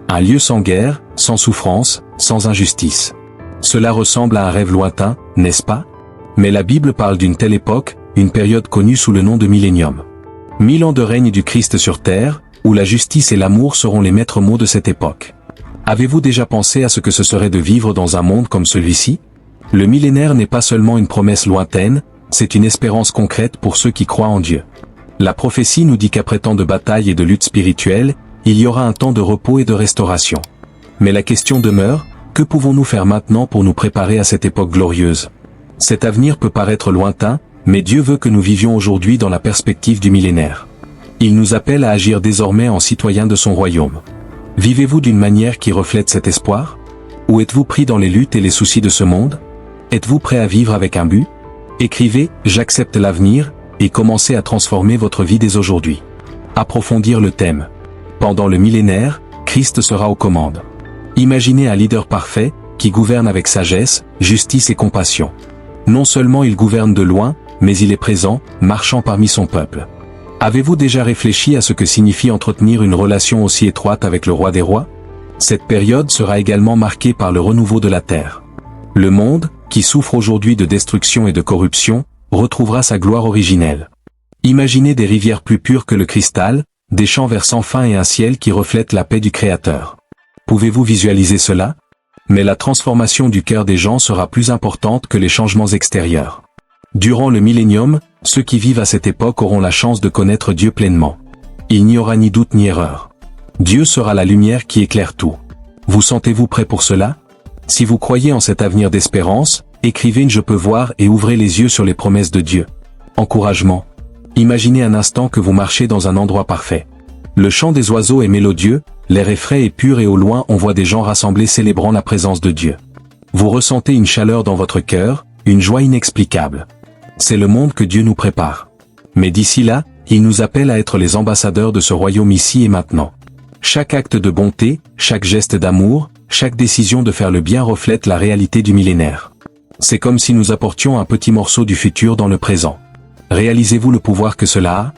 Un lieu sans guerre, sans souffrance, sans injustice. Cela ressemble à un rêve lointain, n'est-ce pas? Mais la Bible parle d'une telle époque, une période connue sous le nom de millénium. 1000 ans de règne du Christ sur terre, où la justice et l'amour seront les maîtres mots de cette époque. Avez-vous déjà pensé à ce que ce serait de vivre dans un monde comme celui-ci? Le millénaire n'est pas seulement une promesse lointaine, c'est une espérance concrète pour ceux qui croient en Dieu. La prophétie nous dit qu'après tant de batailles et de luttes spirituelles, il y aura un temps de repos et de restauration. Mais la question demeure, que pouvons-nous faire maintenant pour nous préparer à cette époque glorieuse? Cet avenir peut paraître lointain, mais Dieu veut que nous vivions aujourd'hui dans la perspective du millénaire. Il nous appelle à agir désormais en citoyens de son royaume. Vivez-vous d'une manière qui reflète cet espoir? Ou êtes-vous pris dans les luttes et les soucis de ce monde? Êtes-vous prêt à vivre avec un but? Écrivez « J'accepte l'avenir » et commencez à transformer votre vie dès aujourd'hui. Approfondir le thème. Pendant le millénaire, Christ sera aux commandes. Imaginez un leader parfait, qui gouverne avec sagesse, justice et compassion. Non seulement il gouverne de loin, mais il est présent, marchant parmi son peuple. Avez-vous déjà réfléchi à ce que signifie entretenir une relation aussi étroite avec le roi des rois? Cette période sera également marquée par le renouveau de la terre. Le monde, qui souffre aujourd'hui de destruction et de corruption, retrouvera sa gloire originelle. Imaginez des rivières plus pures que le cristal, des champs verts sans fin et un ciel qui reflète la paix du Créateur. Pouvez-vous visualiser cela? Mais la transformation du cœur des gens sera plus importante que les changements extérieurs. Durant le millénium, ceux qui vivent à cette époque auront la chance de connaître Dieu pleinement. Il n'y aura ni doute ni erreur. Dieu sera la lumière qui éclaire tout. Vous sentez-vous prêt pour cela? Si vous croyez en cet avenir d'espérance, écrivez « Je peux voir » et ouvrez les yeux sur les promesses de Dieu. Encouragement. Imaginez un instant que vous marchez dans un endroit parfait. Le chant des oiseaux est mélodieux, l'air est frais et pur et au loin on voit des gens rassemblés célébrant la présence de Dieu. Vous ressentez une chaleur dans votre cœur, une joie inexplicable. C'est le monde que Dieu nous prépare. Mais d'ici là, il nous appelle à être les ambassadeurs de ce royaume ici et maintenant. Chaque acte de bonté, chaque geste d'amour, chaque décision de faire le bien reflète la réalité du millénaire. C'est comme si nous apportions un petit morceau du futur dans le présent. Réalisez-vous le pouvoir que cela a?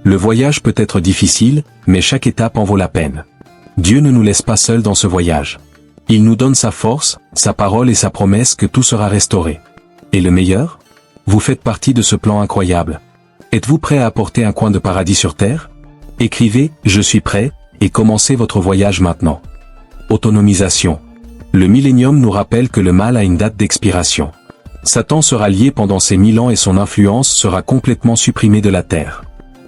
Le voyage peut être difficile, mais chaque étape en vaut la peine. Dieu ne nous laisse pas seuls dans ce voyage. Il nous donne sa force, sa parole et sa promesse que tout sera restauré. Et le meilleur? Vous faites partie de ce plan incroyable. Êtes-vous prêt à apporter un coin de paradis sur terre? Écrivez « Je suis prêt » et commencez votre voyage maintenant. Autonomisation. Le millénium nous rappelle que le mal a une date d'expiration. Satan sera lié pendant ces 1000 ans et son influence sera complètement supprimée de la terre.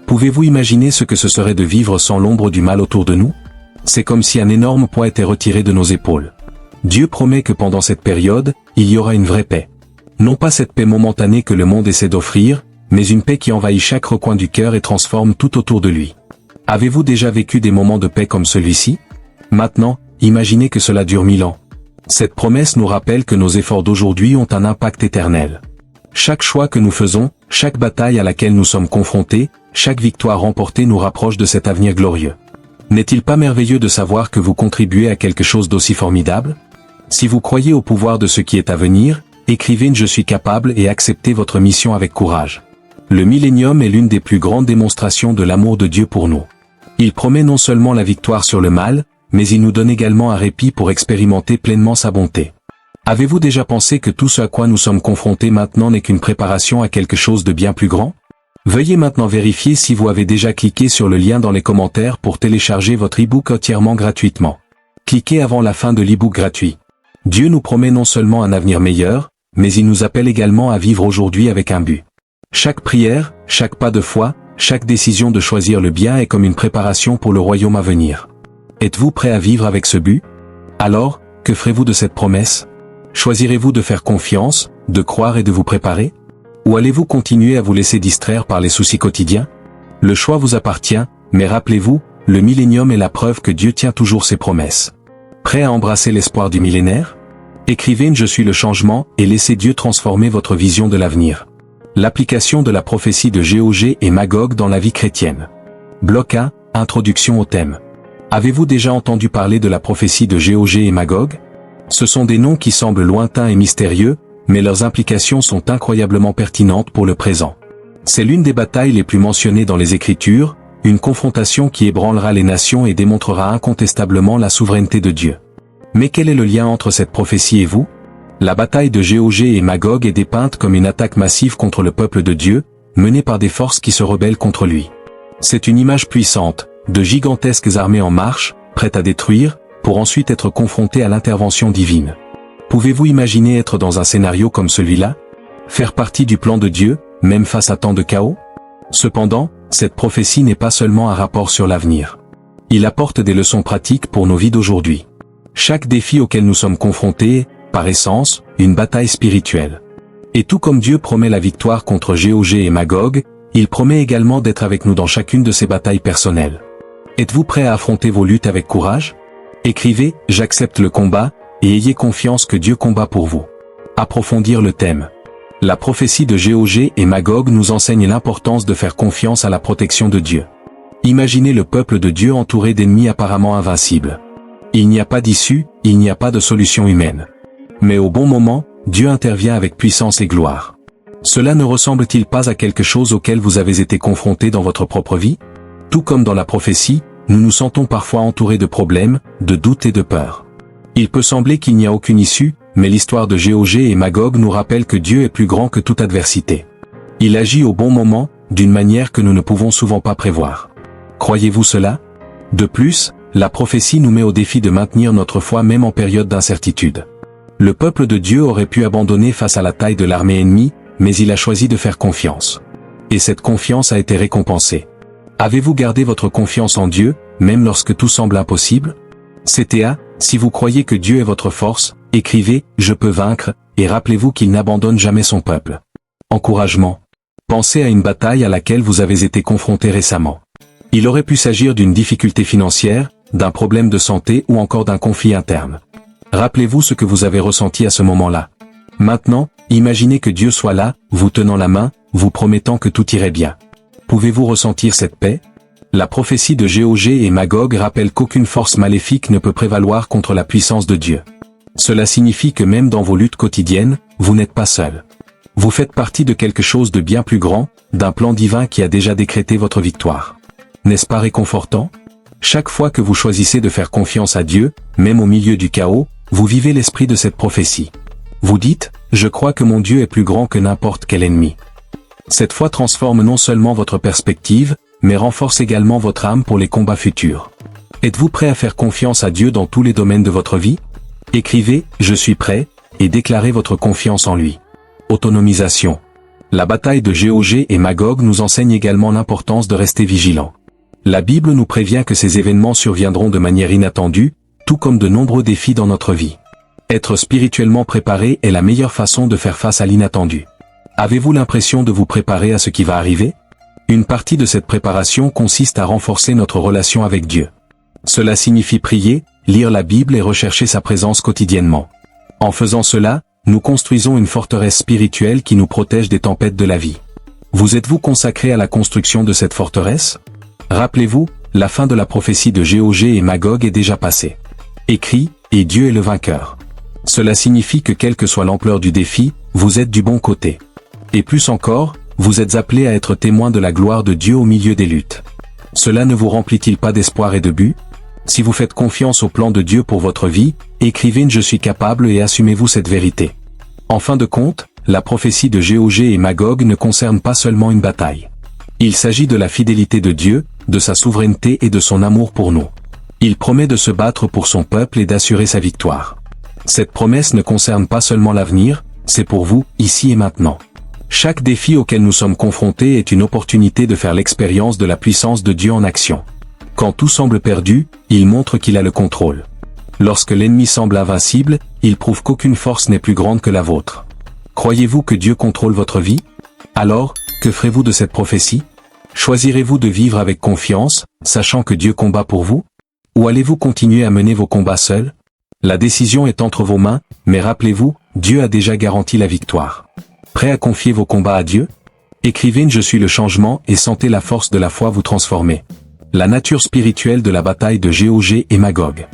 Pouvez-vous imaginer ce que ce serait de vivre sans l'ombre du mal autour de nous? C'est comme si un énorme poids était retiré de nos épaules. Dieu promet que pendant cette période, il y aura une vraie paix. Non pas cette paix momentanée que le monde essaie d'offrir, mais une paix qui envahit chaque recoin du cœur et transforme tout autour de lui. Avez-vous déjà vécu des moments de paix comme celui-ci? Maintenant, imaginez que cela dure 1000 ans. Cette promesse nous rappelle que nos efforts d'aujourd'hui ont un impact éternel. Chaque choix que nous faisons, chaque bataille à laquelle nous sommes confrontés, chaque victoire remportée nous rapproche de cet avenir glorieux. N'est-il pas merveilleux de savoir que vous contribuez à quelque chose d'aussi formidable? Si vous croyez au pouvoir de ce qui est à venir, écrivez « Je suis capable » et acceptez votre mission avec courage. Le millénium est l'une des plus grandes démonstrations de l'amour de Dieu pour nous. Il promet non seulement la victoire sur le mal, mais il nous donne également un répit pour expérimenter pleinement sa bonté. Avez-vous déjà pensé que tout ce à quoi nous sommes confrontés maintenant n'est qu'une préparation à quelque chose de bien plus grand? Veuillez maintenant vérifier si vous avez déjà cliqué sur le lien dans les commentaires pour télécharger votre e-book entièrement gratuitement. Cliquez avant la fin de l'e-book gratuit. Dieu nous promet non seulement un avenir meilleur, mais il nous appelle également à vivre aujourd'hui avec un but. Chaque prière, chaque pas de foi, chaque décision de choisir le bien est comme une préparation pour le royaume à venir. Êtes-vous prêt à vivre avec ce but? Alors, que ferez-vous de cette promesse? Choisirez-vous de faire confiance, de croire et de vous préparer? Ou allez-vous continuer à vous laisser distraire par les soucis quotidiens? Le choix vous appartient, mais rappelez-vous, le millénium est la preuve que Dieu tient toujours ses promesses. Prêt à embrasser l'espoir du millénaire? Écrivez « Je suis le changement » et laissez Dieu transformer votre vision de l'avenir. L'application de la prophétie de Gog et Magog dans la vie chrétienne. Bloc 1. Introduction au thème. Avez-vous déjà entendu parler de la prophétie de Gog et Magog? Ce sont des noms qui semblent lointains et mystérieux, mais leurs implications sont incroyablement pertinentes pour le présent. C'est l'une des batailles les plus mentionnées dans les Écritures, une confrontation qui ébranlera les nations et démontrera incontestablement la souveraineté de Dieu. Mais quel est le lien entre cette prophétie et vous? La bataille de Gog et Magog est dépeinte comme une attaque massive contre le peuple de Dieu, menée par des forces qui se rebellent contre lui. C'est une image puissante, de gigantesques armées en marche, prêtes à détruire, pour ensuite être confrontées à l'intervention divine. Pouvez-vous imaginer être dans un scénario comme celui-là? Faire partie du plan de Dieu, même face à tant de chaos? Cependant, cette prophétie n'est pas seulement un rapport sur l'avenir. Il apporte des leçons pratiques pour nos vies d'aujourd'hui. Chaque défi auquel nous sommes confrontés est, par essence, une bataille spirituelle. Et tout comme Dieu promet la victoire contre Gog et Magog, il promet également d'être avec nous dans chacune de ces batailles personnelles. Êtes-vous prêt à affronter vos luttes avec courage? Écrivez « J'accepte le combat » et ayez confiance que Dieu combat pour vous. Approfondir le thème. La prophétie de Gog et Magog nous enseigne l'importance de faire confiance à la protection de Dieu. Imaginez le peuple de Dieu entouré d'ennemis apparemment invincibles. Il n'y a pas d'issue, il n'y a pas de solution humaine. Mais au bon moment, Dieu intervient avec puissance et gloire. Cela ne ressemble-t-il pas à quelque chose auquel vous avez été confronté dans votre propre vie? Tout comme dans la prophétie, nous nous sentons parfois entourés de problèmes, de doutes et de peurs. Il peut sembler qu'il n'y a aucune issue, mais l'histoire de Gog et Magog nous rappelle que Dieu est plus grand que toute adversité. Il agit au bon moment, d'une manière que nous ne pouvons souvent pas prévoir. Croyez-vous cela? De plus, la prophétie nous met au défi de maintenir notre foi même en période d'incertitude. Le peuple de Dieu aurait pu abandonner face à la taille de l'armée ennemie, mais il a choisi de faire confiance. Et cette confiance a été récompensée. Avez-vous gardé votre confiance en Dieu, même lorsque tout semble impossible? CTA, si vous croyez que Dieu est votre force, écrivez « Je peux vaincre » et rappelez-vous qu'il n'abandonne jamais son peuple. Encouragement. Pensez à une bataille à laquelle vous avez été confronté récemment. Il aurait pu s'agir d'une difficulté financière, d'un problème de santé ou encore d'un conflit interne. Rappelez-vous ce que vous avez ressenti à ce moment-là. Maintenant, imaginez que Dieu soit là, vous tenant la main, vous promettant que tout irait bien. Pouvez-vous ressentir cette paix? La prophétie de Gog et Magog rappelle qu'aucune force maléfique ne peut prévaloir contre la puissance de Dieu. Cela signifie que même dans vos luttes quotidiennes, vous n'êtes pas seul. Vous faites partie de quelque chose de bien plus grand, d'un plan divin qui a déjà décrété votre victoire. N'est-ce pas réconfortant? Chaque fois que vous choisissez de faire confiance à Dieu, même au milieu du chaos, vous vivez l'esprit de cette prophétie. Vous dites, je crois que mon Dieu est plus grand que n'importe quel ennemi. Cette foi transforme non seulement votre perspective, mais renforce également votre âme pour les combats futurs. Êtes-vous prêt à faire confiance à Dieu dans tous les domaines de votre vie? Écrivez « Je suis prêt » et déclarez votre confiance en lui. Autonomisation. La bataille de Gog et Magog nous enseigne également l'importance de rester vigilant. La Bible nous prévient que ces événements surviendront de manière inattendue, tout comme de nombreux défis dans notre vie. Être spirituellement préparé est la meilleure façon de faire face à l'inattendu. Avez-vous l'impression de vous préparer à ce qui va arriver? Une partie de cette préparation consiste à renforcer notre relation avec Dieu. Cela signifie prier, lire la Bible et rechercher sa présence quotidiennement. En faisant cela, nous construisons une forteresse spirituelle qui nous protège des tempêtes de la vie. Vous êtes-vous consacré à la construction de cette forteresse? Rappelez-vous, la fin de la prophétie de Gog et Magog est déjà passée. Écrit, et Dieu est le vainqueur. Cela signifie que quelle que soit l'ampleur du défi, vous êtes du bon côté. Et plus encore, vous êtes appelés à être témoins de la gloire de Dieu au milieu des luttes. Cela ne vous remplit-il pas d'espoir et de but? Si vous faites confiance au plan de Dieu pour votre vie, écrivez « Je suis capable » et assumez-vous cette vérité. En fin de compte, la prophétie de Gog et Magog ne concerne pas seulement une bataille. Il s'agit de la fidélité de Dieu, de sa souveraineté et de son amour pour nous. Il promet de se battre pour son peuple et d'assurer sa victoire. Cette promesse ne concerne pas seulement l'avenir, c'est pour vous, ici et maintenant. Chaque défi auquel nous sommes confrontés est une opportunité de faire l'expérience de la puissance de Dieu en action. Quand tout semble perdu, il montre qu'il a le contrôle. Lorsque l'ennemi semble invincible, il prouve qu'aucune force n'est plus grande que la vôtre. Croyez-vous que Dieu contrôle votre vie? Alors, que ferez-vous de cette prophétie? Choisirez-vous de vivre avec confiance, sachant que Dieu combat pour vous? Ou allez-vous continuer à mener vos combats seuls? La décision est entre vos mains, mais rappelez-vous, Dieu a déjà garanti la victoire. Prêt à confier vos combats à Dieu? Écrivez « Je suis le changement » et sentez la force de la foi vous transformer. La nature spirituelle de la bataille de Gog et Magog.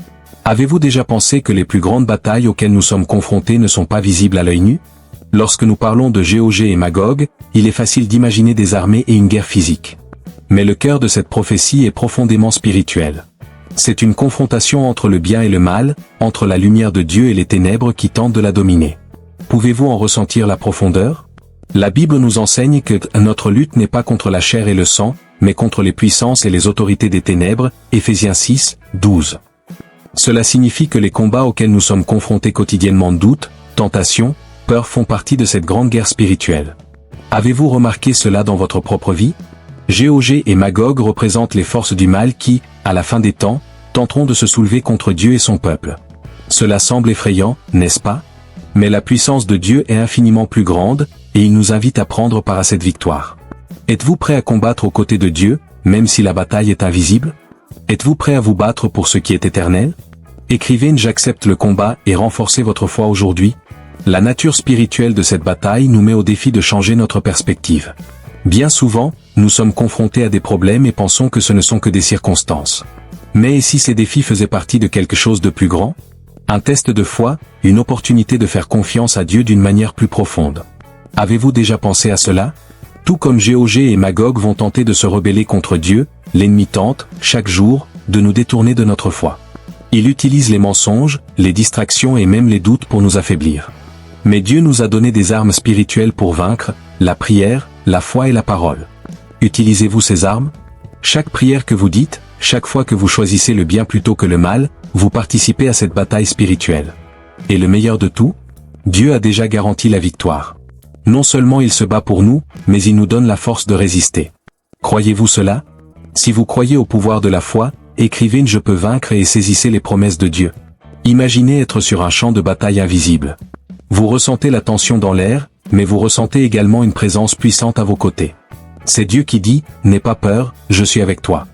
Avez-vous déjà pensé que les plus grandes batailles auxquelles nous sommes confrontés ne sont pas visibles à l'œil nu? Lorsque nous parlons de Gog et Magog, il est facile d'imaginer des armées et une guerre physique. Mais le cœur de cette prophétie est profondément spirituel. C'est une confrontation entre le bien et le mal, entre la lumière de Dieu et les ténèbres qui tentent de la dominer. Pouvez-vous en ressentir la profondeur? La Bible nous enseigne que notre lutte n'est pas contre la chair et le sang, mais contre les puissances et les autorités des ténèbres, Éphésiens 6, 12. Cela signifie que les combats auxquels nous sommes confrontés quotidiennement, doute, tentation, peur, font partie de cette grande guerre spirituelle. Avez-vous remarqué cela dans votre propre vie? Gog et Magog représentent les forces du mal qui, à la fin des temps, tenteront de se soulever contre Dieu et son peuple. Cela semble effrayant, n'est-ce pas? Mais la puissance de Dieu est infiniment plus grande, et il nous invite à prendre part à cette victoire. Êtes-vous prêt à combattre aux côtés de Dieu, même si la bataille est invisible? Êtes-vous prêt à vous battre pour ce qui est éternel? Écrivez « J'accepte le combat » et renforcez votre foi aujourd'hui. La nature spirituelle de cette bataille nous met au défi de changer notre perspective. Bien souvent, nous sommes confrontés à des problèmes et pensons que ce ne sont que des circonstances. Mais et si ces défis faisaient partie de quelque chose de plus grand? Un test de foi, une opportunité de faire confiance à Dieu d'une manière plus profonde. Avez-vous déjà pensé à cela? Tout comme Gog et Magog vont tenter de se rebeller contre Dieu, l'ennemi tente, chaque jour, de nous détourner de notre foi. Il utilise les mensonges, les distractions et même les doutes pour nous affaiblir. Mais Dieu nous a donné des armes spirituelles pour vaincre, la prière, la foi et la parole. Utilisez-vous ces armes? Chaque prière que vous dites, chaque fois que vous choisissez le bien plutôt que le mal, vous participez à cette bataille spirituelle. Et le meilleur de tout? Dieu a déjà garanti la victoire. Non seulement il se bat pour nous, mais il nous donne la force de résister. Croyez-vous cela? Si vous croyez au pouvoir de la foi, écrivez « Je peux vaincre » et saisissez les promesses de Dieu. Imaginez être sur un champ de bataille invisible. Vous ressentez la tension dans l'air, mais vous ressentez également une présence puissante à vos côtés. C'est Dieu qui dit « N'aie pas peur, je suis avec toi ».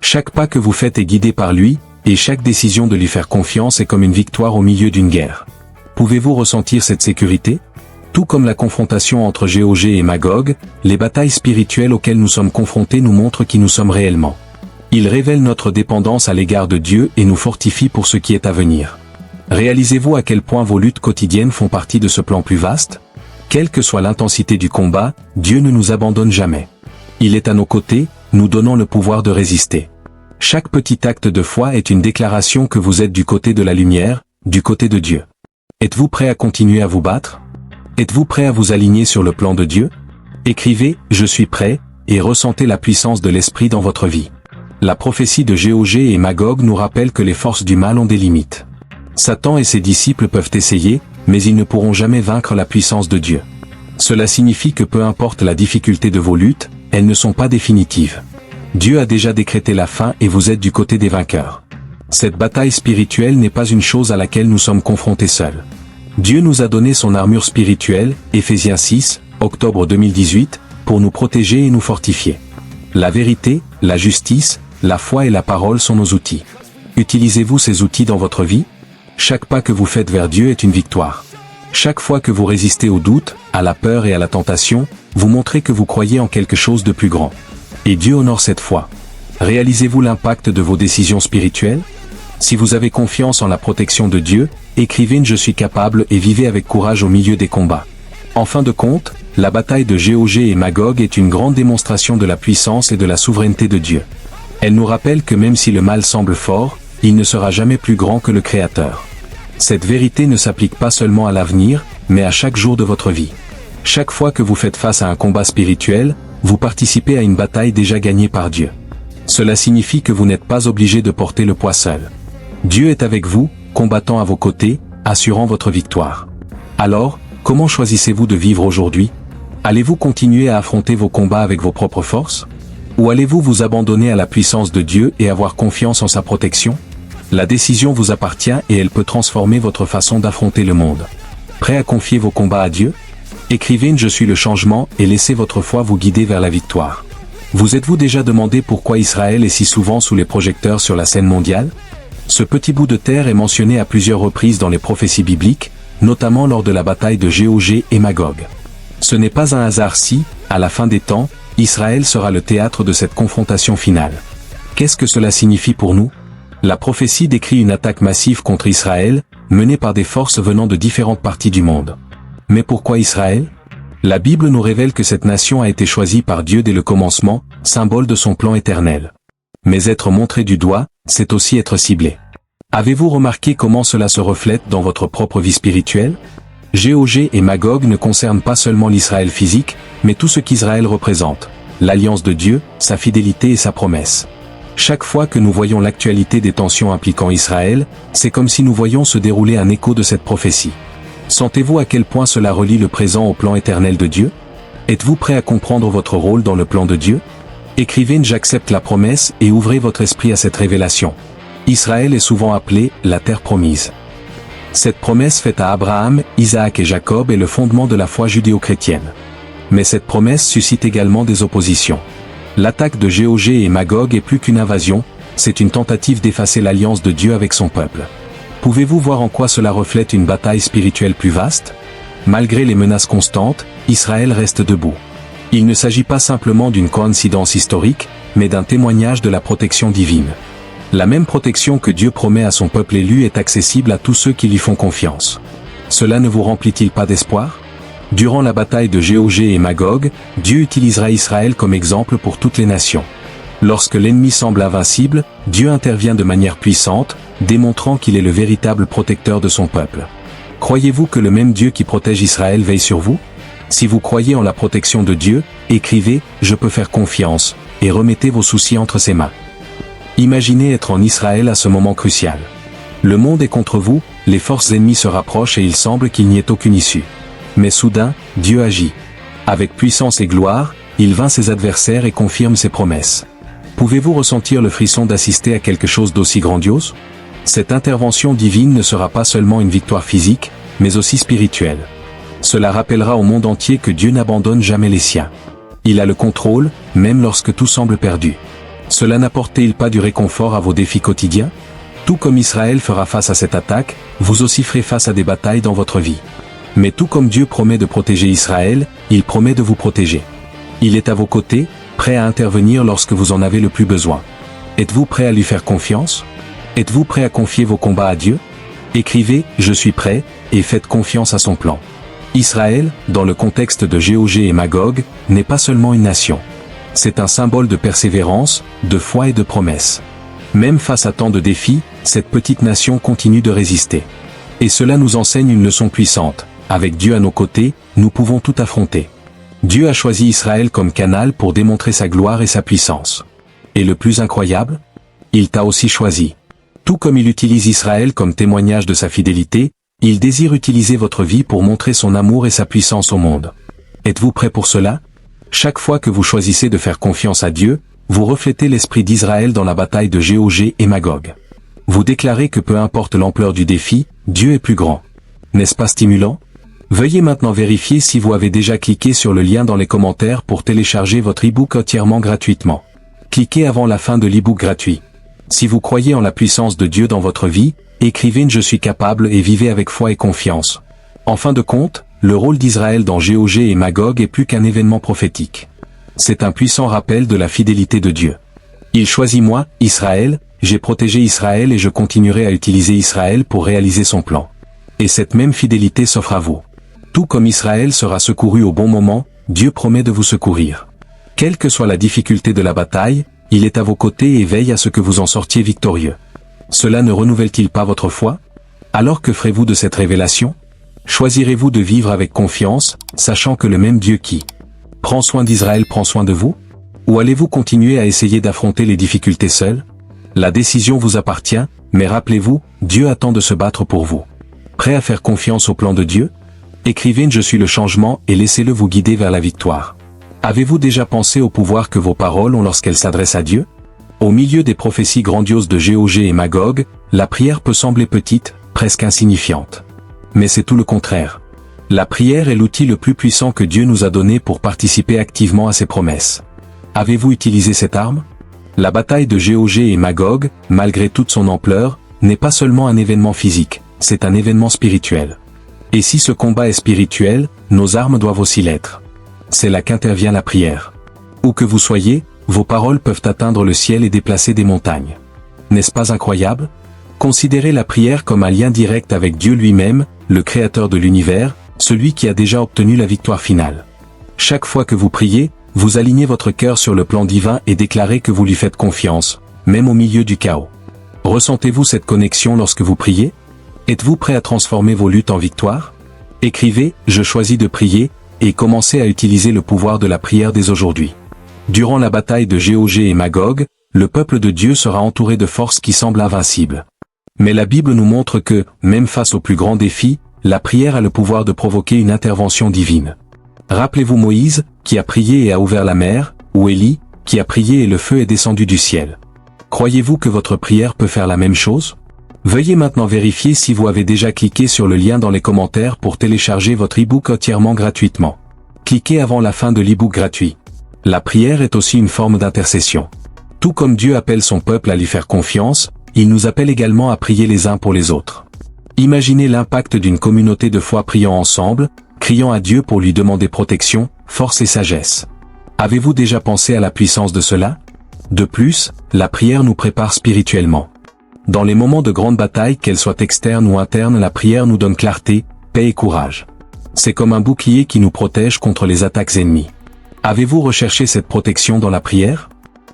Chaque pas que vous faites est guidé par lui, et chaque décision de lui faire confiance est comme une victoire au milieu d'une guerre. Pouvez-vous ressentir cette sécurité? Tout comme la confrontation entre Gog et Magog, les batailles spirituelles auxquelles nous sommes confrontés nous montrent qui nous sommes réellement. Ils révèlent notre dépendance à l'égard de Dieu et nous fortifient pour ce qui est à venir. Réalisez-vous à quel point vos luttes quotidiennes font partie de ce plan plus vaste? Quelle que soit l'intensité du combat, Dieu ne nous abandonne jamais. Il est à nos côtés, nous donnant le pouvoir de résister. Chaque petit acte de foi est une déclaration que vous êtes du côté de la lumière, du côté de Dieu. Êtes-vous prêt à continuer à vous battre? Êtes-vous prêt à vous aligner sur le plan de Dieu? Écrivez « Je suis prêt » et ressentez la puissance de l'Esprit dans votre vie. La prophétie de Gog et Magog nous rappelle que les forces du mal ont des limites. Satan et ses disciples peuvent essayer, mais ils ne pourront jamais vaincre la puissance de Dieu. Cela signifie que peu importe la difficulté de vos luttes, elles ne sont pas définitives. Dieu a déjà décrété la fin et vous êtes du côté des vainqueurs. Cette bataille spirituelle n'est pas une chose à laquelle nous sommes confrontés seuls. Dieu nous a donné son armure spirituelle, Éphésiens 6, octobre 2018, pour nous protéger et nous fortifier. La vérité, la justice, la foi et la parole sont nos outils. Utilisez-vous ces outils dans votre vie? Chaque pas que vous faites vers Dieu est une victoire. Chaque fois que vous résistez au doute, à la peur et à la tentation, vous montrez que vous croyez en quelque chose de plus grand. Et Dieu honore cette foi. Réalisez-vous l'impact de vos décisions spirituelles? Si vous avez confiance en la protection de Dieu, écrivez « Je suis capable » et vivez avec courage au milieu des combats. En fin de compte, la bataille de Gog et Magog est une grande démonstration de la puissance et de la souveraineté de Dieu. Elle nous rappelle que même si le mal semble fort, il ne sera jamais plus grand que le Créateur. Cette vérité ne s'applique pas seulement à l'avenir, mais à chaque jour de votre vie. Chaque fois que vous faites face à un combat spirituel, vous participez à une bataille déjà gagnée par Dieu. Cela signifie que vous n'êtes pas obligé de porter le poids seul. Dieu est avec vous, combattant à vos côtés, assurant votre victoire. Alors, comment choisissez-vous de vivre aujourd'hui? Allez-vous continuer à affronter vos combats avec vos propres forces? Ou allez-vous vous abandonner à la puissance de Dieu et avoir confiance en sa protection? La décision vous appartient et elle peut transformer votre façon d'affronter le monde. Prêt à confier vos combats à Dieu? Écrivez « Je suis le changement » et laissez votre foi vous guider vers la victoire. Vous êtes-vous déjà demandé pourquoi Israël est si souvent sous les projecteurs sur la scène mondiale? Ce petit bout de terre est mentionné à plusieurs reprises dans les prophéties bibliques, notamment lors de la bataille de Gog et Magog. Ce n'est pas un hasard si, à la fin des temps, Israël sera le théâtre de cette confrontation finale. Qu'est-ce que cela signifie pour nous? La prophétie décrit une attaque massive contre Israël, menée par des forces venant de différentes parties du monde. Mais pourquoi Israël? La Bible nous révèle que cette nation a été choisie par Dieu dès le commencement, symbole de son plan éternel. Mais être montré du doigt, c'est aussi être ciblé. Avez-vous remarqué comment cela se reflète dans votre propre vie spirituelle? Gog et Magog ne concernent pas seulement l'Israël physique, mais tout ce qu'Israël représente, l'alliance de Dieu, sa fidélité et sa promesse. Chaque fois que nous voyons l'actualité des tensions impliquant Israël, c'est comme si nous voyions se dérouler un écho de cette prophétie. Sentez-vous à quel point cela relie le présent au plan éternel de Dieu? Êtes-vous prêt à comprendre votre rôle dans le plan de Dieu? Écrivez J'accepte la promesse et ouvrez votre esprit à cette révélation. Israël est souvent appelé la terre promise. Cette promesse faite à Abraham, Isaac et Jacob est le fondement de la foi judéo-chrétienne. Mais cette promesse suscite également des oppositions. L'attaque de Gog et Magog est plus qu'une invasion, c'est une tentative d'effacer l'alliance de Dieu avec son peuple. Pouvez-vous voir en quoi cela reflète une bataille spirituelle plus vaste? Malgré les menaces constantes, Israël reste debout. Il ne s'agit pas simplement d'une coïncidence historique, mais d'un témoignage de la protection divine. La même protection que Dieu promet à son peuple élu est accessible à tous ceux qui lui font confiance. Cela ne vous remplit-il pas d'espoir? Durant la bataille de Gog et Magog, Dieu utilisera Israël comme exemple pour toutes les nations. Lorsque l'ennemi semble invincible, Dieu intervient de manière puissante, démontrant qu'il est le véritable protecteur de son peuple. Croyez-vous que le même Dieu qui protège Israël veille sur vous? Si vous croyez en la protection de Dieu, écrivez « Je peux faire confiance » et remettez vos soucis entre ses mains. Imaginez être en Israël à ce moment crucial. Le monde est contre vous, les forces ennemies se rapprochent et il semble qu'il n'y ait aucune issue. Mais soudain, Dieu agit. Avec puissance et gloire, il vainc ses adversaires et confirme ses promesses. Pouvez-vous ressentir le frisson d'assister à quelque chose d'aussi grandiose? Cette intervention divine ne sera pas seulement une victoire physique, mais aussi spirituelle. Cela rappellera au monde entier que Dieu n'abandonne jamais les siens. Il a le contrôle, même lorsque tout semble perdu. Cela n'apporte-t-il pas du réconfort à vos défis quotidiens? Tout comme Israël fera face à cette attaque, vous aussi ferez face à des batailles dans votre vie. Mais tout comme Dieu promet de protéger Israël, il promet de vous protéger. Il est à vos côtés, prêt à intervenir lorsque vous en avez le plus besoin. Êtes-vous prêt à lui faire confiance? Êtes-vous prêt à confier vos combats à Dieu? Écrivez « Je suis prêt » et faites confiance à son plan. Israël, dans le contexte de Gog et Magog, n'est pas seulement une nation. C'est un symbole de persévérance, de foi et de promesse. Même face à tant de défis, cette petite nation continue de résister. Et cela nous enseigne une leçon puissante. Avec Dieu à nos côtés, nous pouvons tout affronter. Dieu a choisi Israël comme canal pour démontrer sa gloire et sa puissance. Et le plus incroyable? Il t'a aussi choisi. Tout comme il utilise Israël comme témoignage de sa fidélité, il désire utiliser votre vie pour montrer son amour et sa puissance au monde. Êtes-vous prêt pour cela? Chaque fois que vous choisissez de faire confiance à Dieu, vous reflétez l'esprit d'Israël dans la bataille de Gog et Magog. Vous déclarez que peu importe l'ampleur du défi, Dieu est plus grand. N'est-ce pas stimulant? Veuillez maintenant vérifier si vous avez déjà cliqué sur le lien dans les commentaires pour télécharger votre e-book entièrement gratuitement. Cliquez avant la fin de l'e-book gratuit. Si vous croyez en la puissance de Dieu dans votre vie, écrivez « Je suis capable » et vivez avec foi et confiance. En fin de compte, le rôle d'Israël dans Gog et Magog est plus qu'un événement prophétique. C'est un puissant rappel de la fidélité de Dieu. Il choisit moi, Israël, j'ai protégé Israël et je continuerai à utiliser Israël pour réaliser son plan. Et cette même fidélité s'offre à vous. Tout comme Israël sera secouru au bon moment, Dieu promet de vous secourir. Quelle que soit la difficulté de la bataille, il est à vos côtés et veille à ce que vous en sortiez victorieux. Cela ne renouvelle-t-il pas votre foi? Alors que ferez-vous de cette révélation? Choisirez-vous de vivre avec confiance, sachant que le même Dieu qui prend soin d'Israël prend soin de vous? Ou allez-vous continuer à essayer d'affronter les difficultés seul? La décision vous appartient, mais rappelez-vous, Dieu attend de se battre pour vous. Prêt à faire confiance au plan de Dieu? Écrivez « Je suis le changement » et laissez-le vous guider vers la victoire. Avez-vous déjà pensé au pouvoir que vos paroles ont lorsqu'elles s'adressent à Dieu? Au milieu des prophéties grandioses de Gog et Magog, la prière peut sembler petite, presque insignifiante. Mais c'est tout le contraire. La prière est l'outil le plus puissant que Dieu nous a donné pour participer activement à ses promesses. Avez-vous utilisé cette arme? La bataille de Gog et Magog, malgré toute son ampleur, n'est pas seulement un événement physique, c'est un événement spirituel. Et si ce combat est spirituel, nos armes doivent aussi l'être. C'est là qu'intervient la prière. Où que vous soyez, vos paroles peuvent atteindre le ciel et déplacer des montagnes. N'est-ce pas incroyable? Considérez la prière comme un lien direct avec Dieu lui-même, le créateur de l'univers, celui qui a déjà obtenu la victoire finale. Chaque fois que vous priez, vous alignez votre cœur sur le plan divin et déclarez que vous lui faites confiance, même au milieu du chaos. Ressentez-vous cette connexion lorsque vous priez? Êtes-vous prêt à transformer vos luttes en victoire? Écrivez « Je choisis de prier » et commencez à utiliser le pouvoir de la prière dès aujourd'hui. Durant la bataille de Gog et Magog, le peuple de Dieu sera entouré de forces qui semblent invincibles. Mais la Bible nous montre que, même face aux plus grands défis, la prière a le pouvoir de provoquer une intervention divine. Rappelez-vous Moïse, qui a prié et a ouvert la mer, ou Élie, qui a prié et le feu est descendu du ciel. Croyez-vous que votre prière peut faire la même chose? Veuillez maintenant vérifier si vous avez déjà cliqué sur le lien dans les commentaires pour télécharger votre e-book entièrement gratuitement. Cliquez avant la fin de l'e-book gratuit. La prière est aussi une forme d'intercession. Tout comme Dieu appelle son peuple à lui faire confiance, il nous appelle également à prier les uns pour les autres. Imaginez l'impact d'une communauté de foi priant ensemble, criant à Dieu pour lui demander protection, force et sagesse. Avez-vous déjà pensé à la puissance de cela? De plus, la prière nous prépare spirituellement. Dans les moments de grande bataille, qu'elles soient externes ou internes, la prière nous donne clarté, paix et courage. C'est comme un bouclier qui nous protège contre les attaques ennemies. Avez-vous recherché cette protection dans la prière?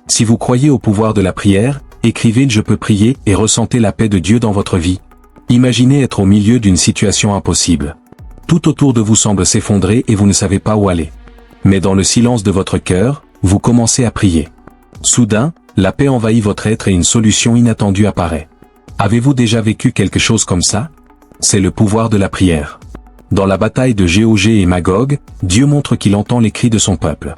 Si vous croyez au pouvoir de la prière, écrivez « Je peux prier » et ressentez la paix de Dieu dans votre vie. Imaginez être au milieu d'une situation impossible. Tout autour de vous semble s'effondrer et vous ne savez pas où aller. Mais dans le silence de votre cœur, vous commencez à prier. Soudain, la paix envahit votre être et une solution inattendue apparaît. Avez-vous déjà vécu quelque chose comme ça? C'est le pouvoir de la prière. Dans la bataille de Gog et Magog, Dieu montre qu'il entend les cris de son peuple.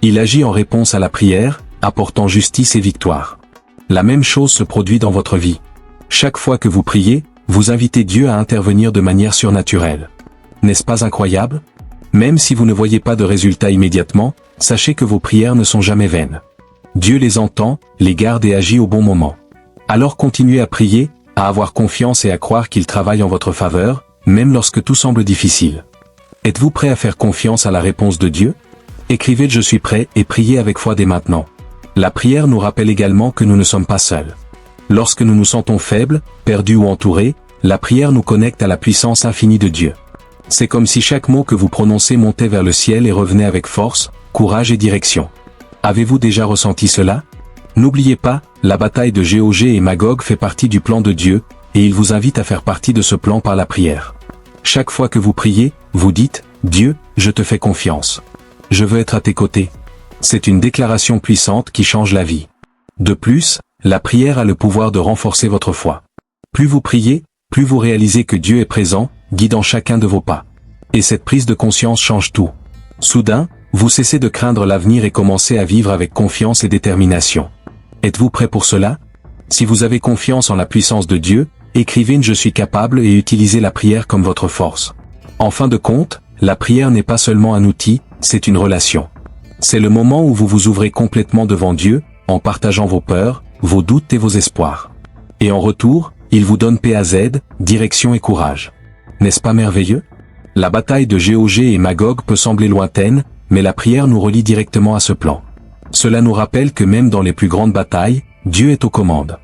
Il agit en réponse à la prière, apportant justice et victoire. La même chose se produit dans votre vie. Chaque fois que vous priez, vous invitez Dieu à intervenir de manière surnaturelle. N'est-ce pas incroyable? Même si vous ne voyez pas de résultat immédiatement, sachez que vos prières ne sont jamais vaines. Dieu les entend, les garde et agit au bon moment. Alors continuez à prier, à avoir confiance et à croire qu'il travaille en votre faveur, même lorsque tout semble difficile. Êtes-vous prêt à faire confiance à la réponse de Dieu? Écrivez « Je suis prêt » et priez avec foi dès maintenant. La prière nous rappelle également que nous ne sommes pas seuls. Lorsque nous nous sentons faibles, perdus ou entourés, la prière nous connecte à la puissance infinie de Dieu. C'est comme si chaque mot que vous prononcez montait vers le ciel et revenait avec force, courage et direction. Avez-vous déjà ressenti cela? N'oubliez pas, la bataille de Gog et Magog fait partie du plan de Dieu, et il vous invite à faire partie de ce plan par la prière. Chaque fois que vous priez, vous dites « Dieu, je te fais confiance. Je veux être à tes côtés. » C'est une déclaration puissante qui change la vie. De plus, la prière a le pouvoir de renforcer votre foi. Plus vous priez, plus vous réalisez que Dieu est présent, guidant chacun de vos pas. Et cette prise de conscience change tout. Soudain, vous cessez de craindre l'avenir et commencez à vivre avec confiance et détermination. Êtes-vous prêt pour cela? Si vous avez confiance en la puissance de Dieu, écrivez « Je suis capable » et utilisez la prière comme votre force. En fin de compte, la prière n'est pas seulement un outil, c'est une relation. C'est le moment où vous vous ouvrez complètement devant Dieu, en partageant vos peurs, vos doutes et vos espoirs. Et en retour, il vous donne paix à Z, direction et courage. N'est-ce pas merveilleux? La bataille de Gog et Magog peut sembler lointaine, mais la prière nous relie directement à ce plan. Cela nous rappelle que même dans les plus grandes batailles, Dieu est aux commandes.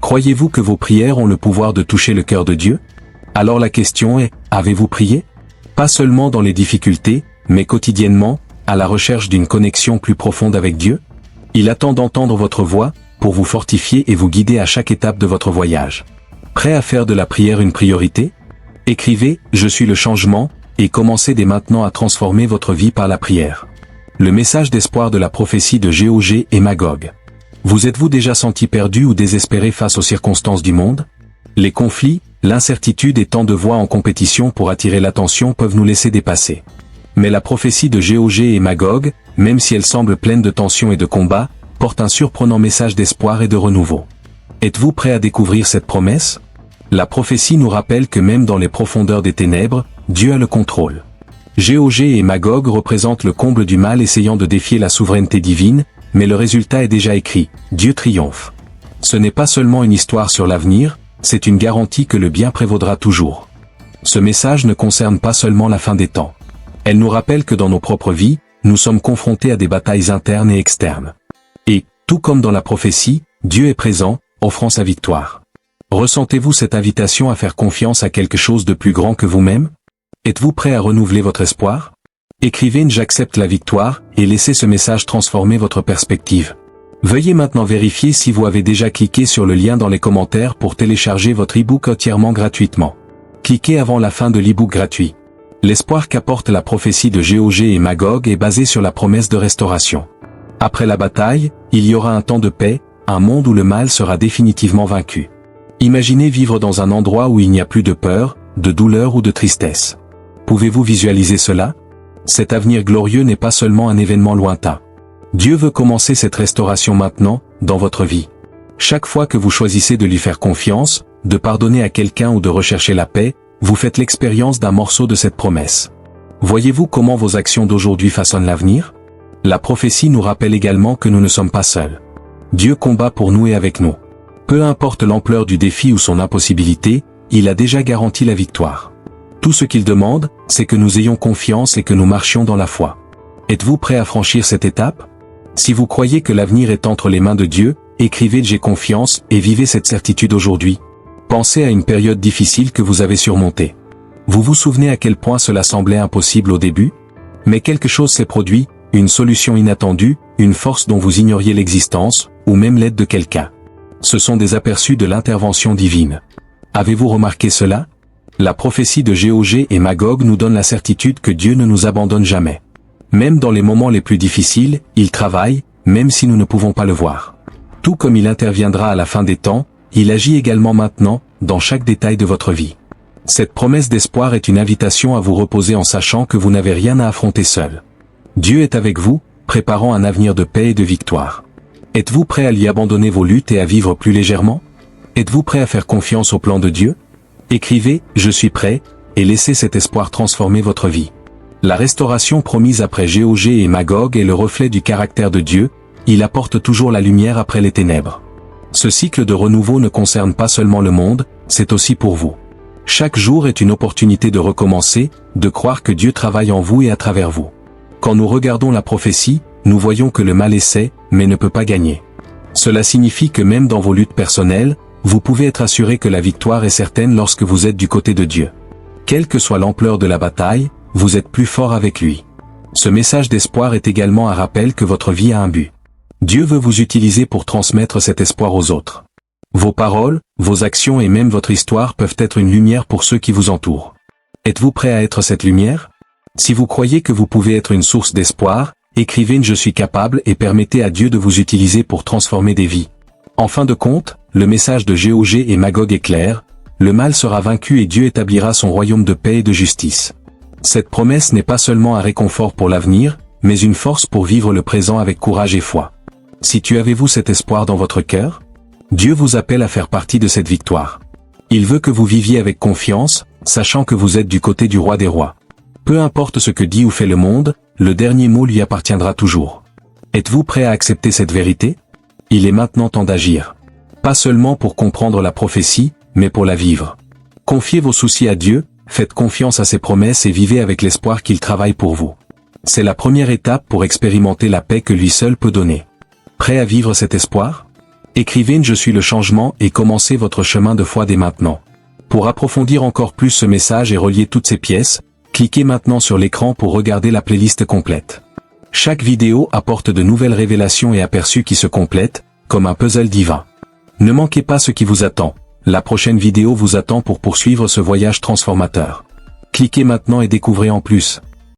Croyez-vous que vos prières ont le pouvoir de toucher le cœur de Dieu? Alors la question est, avez-vous prié? Pas seulement dans les difficultés, mais quotidiennement, à la recherche d'une connexion plus profonde avec Dieu? Il attend d'entendre votre voix, pour vous fortifier et vous guider à chaque étape de votre voyage. Prêt à faire de la prière une priorité? Écrivez « Je suis le changement » et commencez dès maintenant à transformer votre vie par la prière. Le message d'espoir de la prophétie de Gog et Magog. Vous êtes-vous déjà senti perdu ou désespéré face aux circonstances du monde? Les conflits, l'incertitude et tant de voix en compétition pour attirer l'attention peuvent nous laisser dépasser. Mais la prophétie de Gog et Magog, même si elle semble pleine de tensions et de combats, porte un surprenant message d'espoir et de renouveau. Êtes-vous prêt à découvrir cette promesse? La prophétie nous rappelle que même dans les profondeurs des ténèbres, Dieu a le contrôle. Gog et Magog représentent le comble du mal essayant de défier la souveraineté divine, mais le résultat est déjà écrit, Dieu triomphe. Ce n'est pas seulement une histoire sur l'avenir, c'est une garantie que le bien prévaudra toujours. Ce message ne concerne pas seulement la fin des temps. Elle nous rappelle que dans nos propres vies, nous sommes confrontés à des batailles internes et externes. Et, tout comme dans la prophétie, Dieu est présent, offrant sa victoire. Ressentez-vous cette invitation à faire confiance à quelque chose de plus grand que vous-même? Êtes-vous prêt à renouveler votre espoir? Écrivez « J'accepte la victoire » et laissez ce message transformer votre perspective. Veuillez maintenant vérifier si vous avez déjà cliqué sur le lien dans les commentaires pour télécharger votre e-book entièrement gratuitement. Cliquez avant la fin de l'e-book gratuit. L'espoir qu'apporte la prophétie de Gog et Magog est basé sur la promesse de restauration. Après la bataille, il y aura un temps de paix, un monde où le mal sera définitivement vaincu. Imaginez vivre dans un endroit où il n'y a plus de peur, de douleur ou de tristesse. Pouvez-vous visualiser cela? Cet avenir glorieux n'est pas seulement un événement lointain. Dieu veut commencer cette restauration maintenant, dans votre vie. Chaque fois que vous choisissez de lui faire confiance, de pardonner à quelqu'un ou de rechercher la paix, vous faites l'expérience d'un morceau de cette promesse. Voyez-vous comment vos actions d'aujourd'hui façonnent l'avenir? La prophétie nous rappelle également que nous ne sommes pas seuls. Dieu combat pour nous et avec nous. Peu importe l'ampleur du défi ou son impossibilité, il a déjà garanti la victoire. Tout ce qu'il demande, c'est que nous ayons confiance et que nous marchions dans la foi. Êtes-vous prêt à franchir cette étape? Si vous croyez que l'avenir est entre les mains de Dieu, écrivez « J'ai confiance » et vivez cette certitude aujourd'hui. Pensez à une période difficile que vous avez surmontée. Vous vous souvenez à quel point cela semblait impossible au début? Mais quelque chose s'est produit, une solution inattendue, une force dont vous ignoriez l'existence, ou même l'aide de quelqu'un. Ce sont des aperçus de l'intervention divine. Avez-vous remarqué cela? La prophétie de Gog et Magog nous donne la certitude que Dieu ne nous abandonne jamais. Même dans les moments les plus difficiles, il travaille, même si nous ne pouvons pas le voir. Tout comme il interviendra à la fin des temps, il agit également maintenant, dans chaque détail de votre vie. Cette promesse d'espoir est une invitation à vous reposer en sachant que vous n'avez rien à affronter seul. Dieu est avec vous, préparant un avenir de paix et de victoire. Êtes-vous prêt à lui abandonner vos luttes et à vivre plus légèrement? Êtes-vous prêt à faire confiance au plan de Dieu? Écrivez « Je suis prêt » et laissez cet espoir transformer votre vie. La restauration promise après Gog et Magog est le reflet du caractère de Dieu, il apporte toujours la lumière après les ténèbres. Ce cycle de renouveau ne concerne pas seulement le monde, c'est aussi pour vous. Chaque jour est une opportunité de recommencer, de croire que Dieu travaille en vous et à travers vous. Quand nous regardons la prophétie, nous voyons que le mal essaie, mais ne peut pas gagner. Cela signifie que même dans vos luttes personnelles, vous pouvez être assuré que la victoire est certaine lorsque vous êtes du côté de Dieu. Quelle que soit l'ampleur de la bataille, vous êtes plus fort avec lui. Ce message d'espoir est également un rappel que votre vie a un but. Dieu veut vous utiliser pour transmettre cet espoir aux autres. Vos paroles, vos actions et même votre histoire peuvent être une lumière pour ceux qui vous entourent. Êtes-vous prêt à être cette lumière? Si vous croyez que vous pouvez être une source d'espoir, écrivez « Je suis capable » et permettez à Dieu de vous utiliser pour transformer des vies. En fin de compte, le message de Gog et Magog est clair, le mal sera vaincu et Dieu établira son royaume de paix et de justice. Cette promesse n'est pas seulement un réconfort pour l'avenir, mais une force pour vivre le présent avec courage et foi. Avez-vous cet espoir dans votre cœur? Dieu vous appelle à faire partie de cette victoire. Il veut que vous viviez avec confiance, sachant que vous êtes du côté du roi des rois. Peu importe ce que dit ou fait le monde, le dernier mot lui appartiendra toujours. Êtes-vous prêt à accepter cette vérité? Il est maintenant temps d'agir. Pas seulement pour comprendre la prophétie, mais pour la vivre. Confiez vos soucis à Dieu, faites confiance à ses promesses et vivez avec l'espoir qu'il travaille pour vous. C'est la première étape pour expérimenter la paix que lui seul peut donner. Prêt à vivre cet espoir? Écrivez « Je suis le changement » et commencez votre chemin de foi dès maintenant. Pour approfondir encore plus ce message et relier toutes ces pièces, cliquez maintenant sur l'écran pour regarder la playlist complète. Chaque vidéo apporte de nouvelles révélations et aperçus qui se complètent, comme un puzzle divin. Ne manquez pas ce qui vous attend. La prochaine vidéo vous attend pour poursuivre ce voyage transformateur. Cliquez maintenant et découvrez en plus.